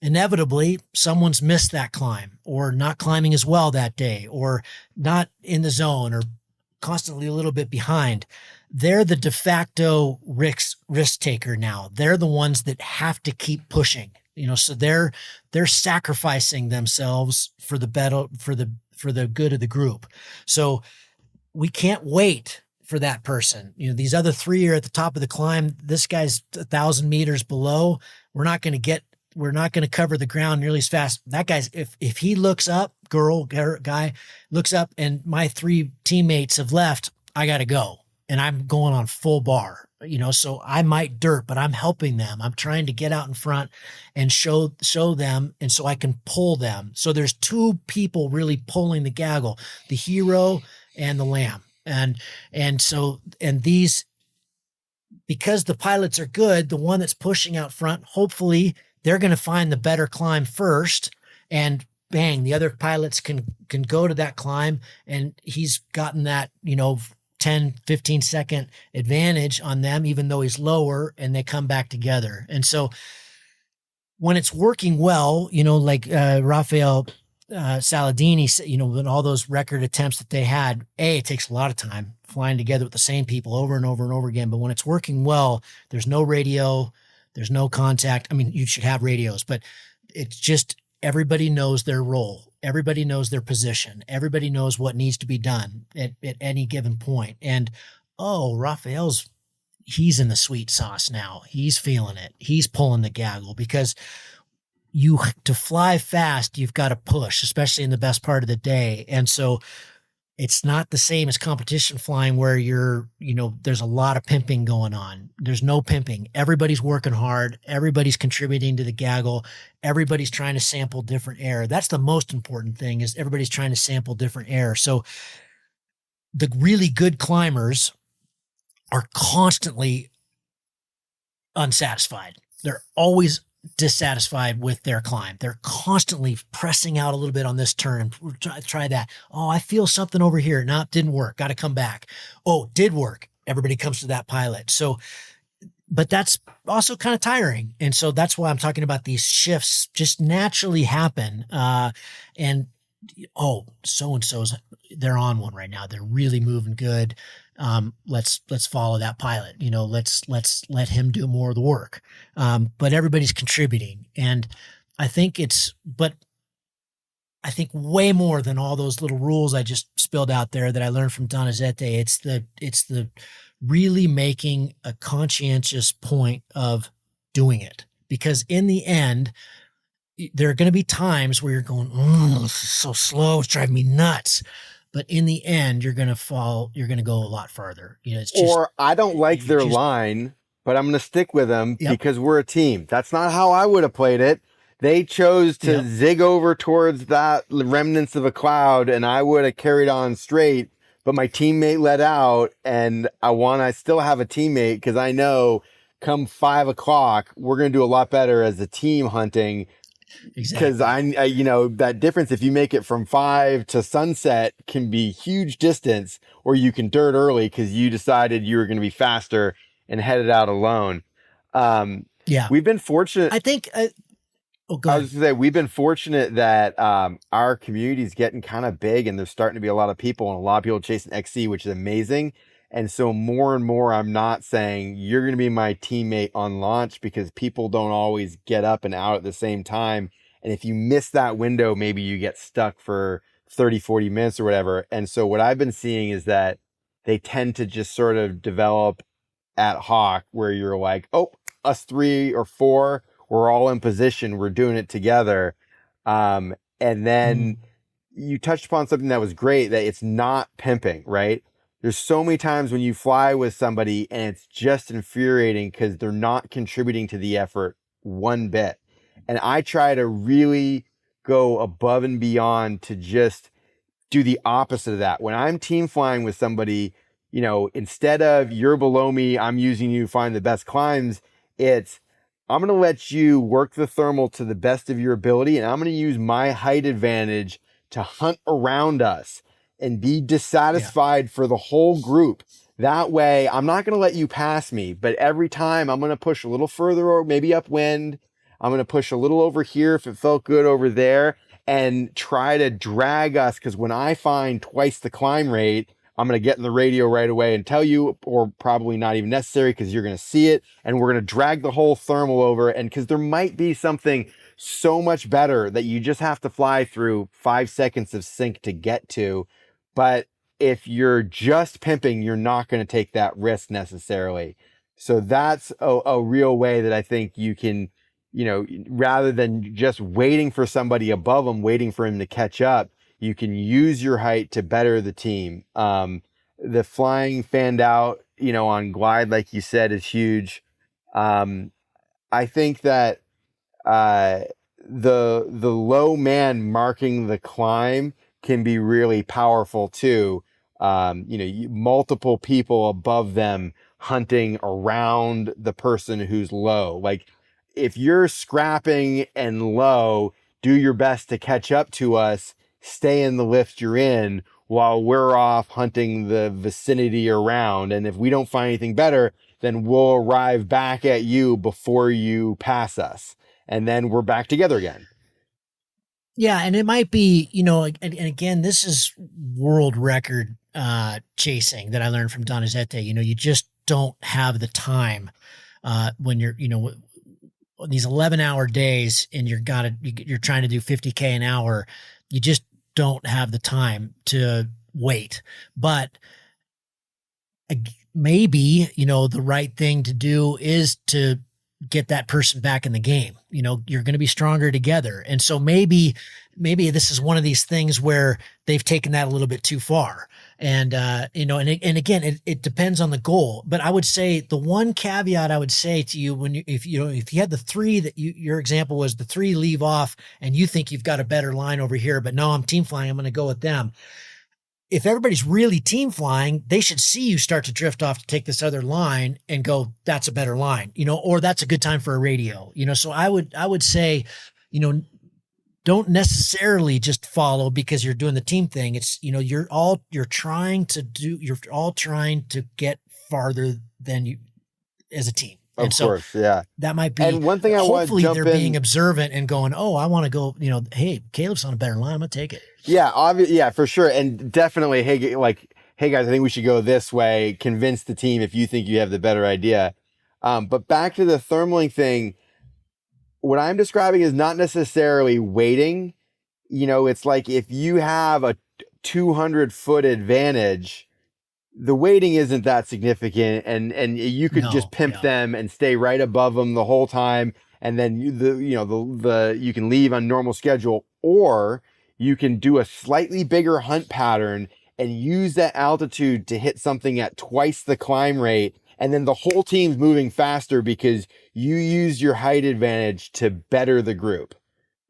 inevitably someone's missed that climb or not climbing as well that day or not in the zone or constantly a little bit behind. They're the de facto risk taker now. They're the ones that have to keep pushing, so they're sacrificing themselves for the good of the group. So we can't wait for that person. These other 3 are at the top of the climb. This guy's 1,000 meters below. We're not going to cover the ground nearly as fast. That guy's, if he looks up, guy looks up and my 3 teammates have left, I got to go. And I'm going on full bar, so I might dirt, but I'm helping them. I'm trying to get out in front and show them. And so I can pull them. So there's 2 people really pulling the gaggle, the hero and the lamb. And these, because the pilots are good, the one that's pushing out front, hopefully they're going to find the better climb first and bang, the other pilots can go to that climb and he's gotten that, 10, 15 second advantage on them, even though he's lower and they come back together. And so when it's working well, like Rafael Saladini, with all those record attempts that they had, it takes a lot of time flying together with the same people over and over and over again. But when it's working well, there's no radio, there's no contact. I mean, you should have radios, but it's just everybody knows their role. Everybody knows their position. Everybody knows what needs to be done at any given point. And, Rafael's, he's in the sweet sauce now. He's feeling it. He's pulling the gaggle because to fly fast, you've got to push, especially in the best part of the day. And so it's not the same as competition flying where there's a lot of pimping going on. There's no pimping. Everybody's working hard. Everybody's contributing to the gaggle. Everybody's trying to sample different air. That's the most important thing is everybody's trying to sample different air. So the really good climbers are constantly unsatisfied. They're always dissatisfied with their climb. They're constantly pressing out a little bit on this turn. Try that. Oh, I feel something over here. No, it didn't work. Got to come back. Oh, did work. Everybody comes to that pilot. So, but that's also kind of tiring. And so that's why I'm talking about these shifts just naturally happen. And oh, so-and-so's, they're on one right now. They're really moving good. Let's follow that pilot. Let's let him do more of the work. But everybody's contributing. And I think I think way more than all those little rules I just spilled out there that I learned from Donizete. It's the really making a conscientious point of doing it, because in the end, there are going to be times where you're going, oh, this is so slow. It's driving me nuts. But in the end, you're going to go a lot farther. It's just, or I don't like their line, but I'm going to stick with them because we're a team. That's not how I would have played it. They chose to zig over towards that remnants of a cloud, and I would have carried on straight, but my teammate let out, and I still have a teammate because I know come 5 o'clock, we're going to do a lot better as a team hunting. Exactly. Because I that difference, if you make it from 5 to sunset, can be huge distance, or you can dirt early because you decided you were going to be faster and headed out alone. We've been fortunate. I think, I was going to say, we've been fortunate that our community is getting kind of big, and there's starting to be a lot of people and a lot of people chasing XC, which is amazing. And so more and more, I'm not saying you're going to be my teammate on launch, because people don't always get up and out at the same time. And if you miss that window, maybe you get stuck for 30, 40 minutes or whatever. And so what I've been seeing is that they tend to just sort of develop ad hoc, where you're like, oh, us 3 or 4, we're all in position. We're doing it together. And then you touched upon something that was great, that it's not pimping, right? There's so many times when you fly with somebody and it's just infuriating because they're not contributing to the effort one bit. And I try to really go above and beyond to just do the opposite of that. When I'm team flying with somebody, instead of you're below me, I'm using you to find the best climbs, it's I'm going to let you work the thermal to the best of your ability, and I'm going to use my height advantage to hunt around us and be dissatisfied for the whole group. That way, I'm not going to let you pass me, but every time I'm going to push a little further, or maybe upwind. I'm going to push a little over here if it felt good over there, and try to drag us. Because when I find twice the climb rate, I'm going to get in the radio right away and tell you, or probably not even necessary because you're going to see it, and we're going to drag the whole thermal over. And because there might be something so much better that you just have to fly through 5 seconds of sync to get to. But if you're just pimping, you're not going to take that risk necessarily. So that's a real way that I think you can, rather than just waiting for somebody above them, waiting for him to catch up, you can use your height to better the team. The flying fanned out, on glide, like you said, is huge. I think that the low man marking the climb can be really powerful too. Multiple people above them hunting around the person who's low. Like if you're scrapping and low, do your best to catch up to us, stay in the lift you're in while we're off hunting the vicinity around. And if we don't find anything better, then we'll arrive back at you before you pass us. And then we're back together again. Yeah, and it might be, and again, this is world record chasing that I learned from Donizete. You just don't have the time when you're, these 11-hour days and you're trying to do 50K an hour. You just don't have the time to wait. But maybe, the right thing to do is to get that person back in the game. You're going to be stronger together. And so maybe this is one of these things where they've taken that a little bit too far. And, and again, it depends on the goal. But I would say the one caveat I would say to you, if you had the 3 that your example was the 3 leave off and you think you've got a better line over here, but no, I'm team flying, I'm going to go with them. if everybody's really team flying, they should see you start to drift off to take this other line and go, that's a better line, or that's a good time for a radio, so I would say, don't necessarily just follow because you're doing the team thing. It's, you're all trying to get farther than you as a team. Of course, yeah. That might be. And one thing I want to jump in, being observant and going, oh, I want to go. Hey, Caleb's on a better line. I'm gonna take it. Yeah, yeah, for sure, and definitely. Hey, guys, I think we should go this way. Convince the team if you think you have the better idea. But back to the thermaling thing. What I'm describing is not necessarily waiting. It's like if you have a 200-foot advantage, the weighting isn't that significant, and you could just pimp them and stay right above them the whole time, and then you can leave on normal schedule, or you can do a slightly bigger hunt pattern and use that altitude to hit something at twice the climb rate, and then the whole team's moving faster because you use your height advantage to better the group,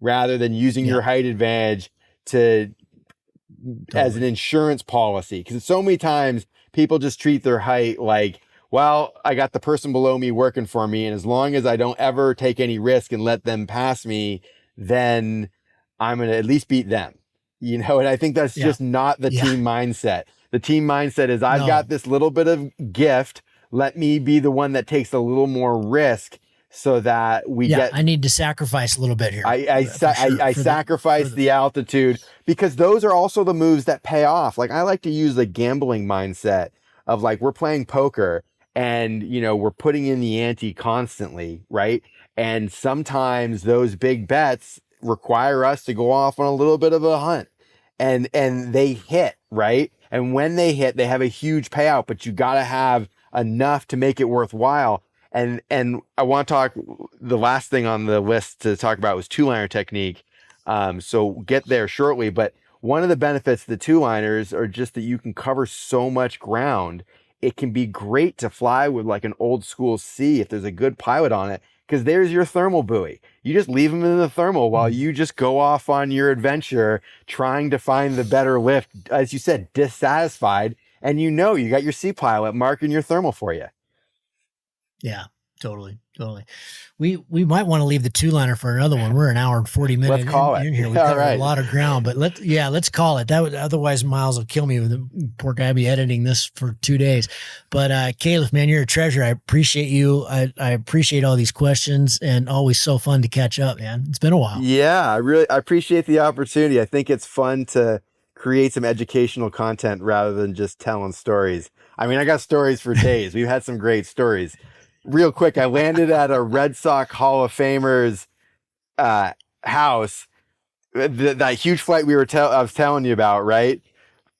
rather than using your height advantage as an insurance policy. Because so many times people just treat their height like, well, I got the person below me working for me, and as long as I don't ever take any risk and let them pass me, then I'm going to at least beat them. And I think that's just not the team mindset. The team mindset is, I've got this little bit of gift. Let me be the one that takes a little more risk so that we get. I need to sacrifice a little bit here. I sacrifice the altitude, because those are also the moves that pay off. Like, I like to use the gambling mindset of, like, we're playing poker and, we're putting in the ante constantly, right? And sometimes those big bets require us to go off on a little bit of a hunt, and they hit, right? And when they hit, they have a huge payout, but you got to have enough to make it worthwhile. And I want to talk, the last thing on the list to talk about was two-liner technique. So get there shortly. But one of the benefits of the two-liners are just that you can cover so much ground. It can be great to fly with like an old school C if there's a good pilot on it, because there's your thermal buoy. You just leave them in the thermal while you just go off on your adventure trying to find the better lift. As you said, dissatisfied. And you got your C pilot marking your thermal for you. Yeah, totally. We might want to leave the two-liner for another one. We're an hour and 40 minutes. Let's call it. In here. We've covered a lot of ground, but let's call it. That would, otherwise Miles will kill me. With the poor guy be editing this for 2 days. But Caleb, man, you're a treasure. I appreciate you. I appreciate all these questions, and always so fun to catch up, man. It's been a while. Yeah, I appreciate the opportunity. I think it's fun to create some educational content rather than just telling stories. I mean, I got stories for days. We've had some great stories. Real quick, I landed at a Red Sox Hall of Famer's house. That huge flight I was telling you about, right?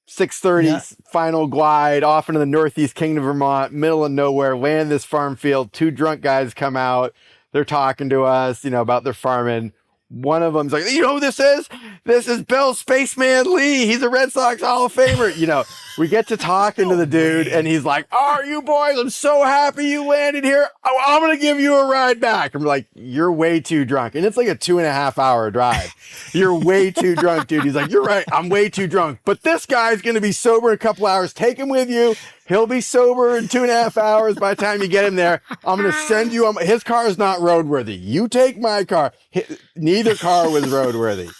6:30 final glide off into the Northeast Kingdom of Vermont, middle of nowhere, land this farm field. Two drunk guys come out. They're talking to us, about their farming. One of them's like, you know who this is? This is Bill Spaceman Lee. He's a Red Sox Hall of Famer. We get to talking to the dude, and he's like, are you boys? I'm so happy you landed here. I'm going to give you a ride back. I'm like, you're way too drunk. And it's like a 2.5 hour drive. You're way too drunk, dude. He's like, you're right. I'm way too drunk. But this guy's going to be sober in a couple hours. Take him with you. He'll be sober in 2.5 hours by the time you get him there. I'm going to send you on. His car is not roadworthy. You take my car. Neither car was roadworthy.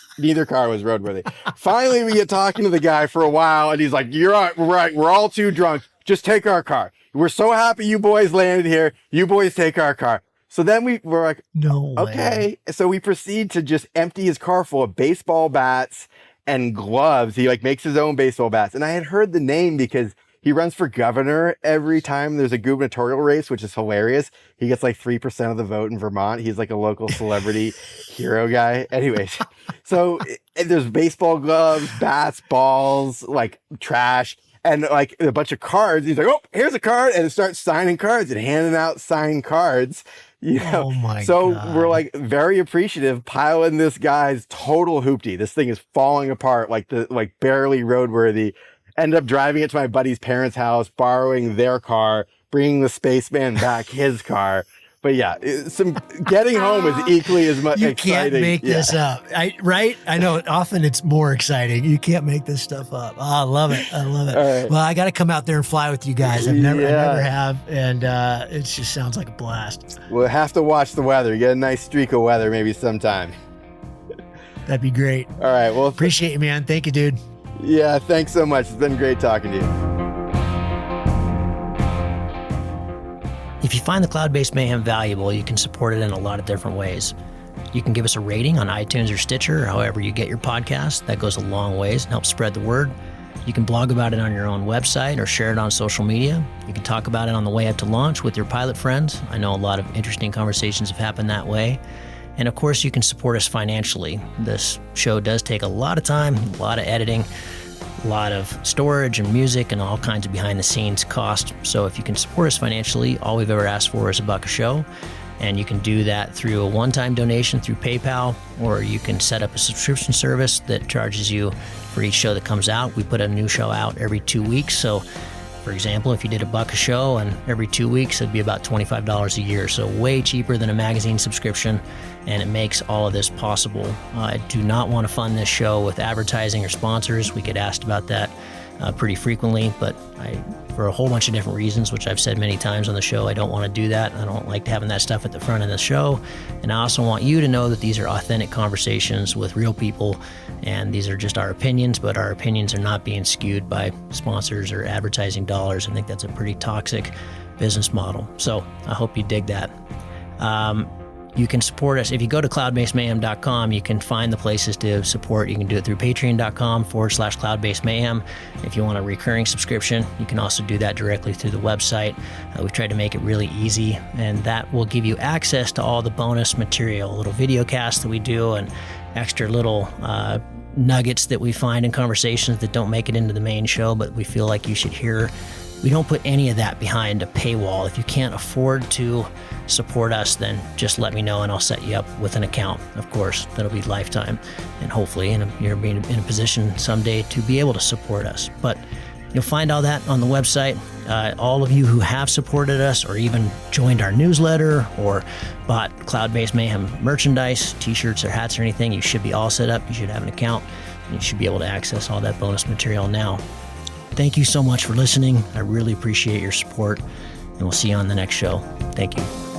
Finally, we get talking to the guy for a while, and he's like, you're right. We're all too drunk. Just take our car. We're so happy you boys landed here. You boys take our car. So then we're like, no way. Okay. So we proceed to just empty his car full of baseball bats and gloves. He makes his own baseball bats. And I had heard the name because he runs for governor every time there's a gubernatorial race, which is hilarious. He gets 3% of the vote in Vermont. He's like a local celebrity hero guy. Anyways, so there's baseball gloves, bats, balls, trash, and a bunch of cards. He's like, oh, here's a card, and starts signing cards and handing out signed cards. Oh my so God. We're very appreciative, piling this guy's total hoopty. This thing is falling apart, barely roadworthy. End up driving it to my buddy's parents' house, borrowing their car, bringing the spaceman back his car. But yeah, some getting home is equally as much You exciting. can't make this up. Right? I know often it's more exciting. You can't make this stuff up. Oh, I love it. I love it. All right. Well, I got to come out there and fly with you guys. I never Yeah. have. And it just sounds like a blast. We'll have to watch the weather. Get a nice streak of weather maybe sometime. That'd be great. All right. Well, Appreciate you, man. Thank you, dude. yeah, thanks so much. It's been great talking to you. If you find the Cloud-Based Mayhem valuable, you can support it in a lot of different ways. You can give us a rating on iTunes or Stitcher, or however you get your podcast. That goes a long ways and helps spread the word. You can blog about it on your own website or share it on social media. You can talk about it on the way up to launch with your pilot friends. I know a lot of interesting conversations have happened that way. And of course, you can support us financially. This show does take a lot of time, a lot of editing, a lot of storage and music and all kinds of behind the scenes cost. So if you can support us financially, all we've ever asked for is $1 a show. And you can do that through a one-time donation through PayPal, or you can set up a subscription service that charges you for each show that comes out. We put a new show out every 2 weeks. So for example, if you did $1 a show and every 2 weeks, it'd be about $25 a year. So way cheaper than a magazine subscription, and it makes all of this possible. I do not want to fund this show with advertising or sponsors. We get asked about that pretty frequently, but for a whole bunch of different reasons, which I've said many times on the show, I don't want to do that. I don't like having that stuff at the front of the show. And I also want you to know that these are authentic conversations with real people, and these are just our opinions, but our opinions are not being skewed by sponsors or advertising dollars. I think that's a pretty toxic business model. So I hope you dig that. You can support us. If you go to cloudbasedmayhem.com, you can find the places to support. You can do it through patreon.com/cloudbasedmayhem. If you want a recurring subscription, you can also do that directly through the website. We've tried to make it really easy, and that will give you access to all the bonus material, little video casts that we do and extra little nuggets that we find in conversations that don't make it into the main show, but we feel like you should hear. We don't put any of that behind a paywall. If you can't afford to support us, then just let me know and I'll set you up with an account. Of course, that'll be lifetime, and hopefully you're being in a position someday to be able to support us. But you'll find all that on the website. All of you who have supported us or even joined our newsletter or bought Cloud-Based Mayhem merchandise, t-shirts or hats or anything, you should be all set up. You should have an account, and you should be able to access all that bonus material now. Thank you so much for listening. I really appreciate your support, and we'll see you on the next show. Thank you.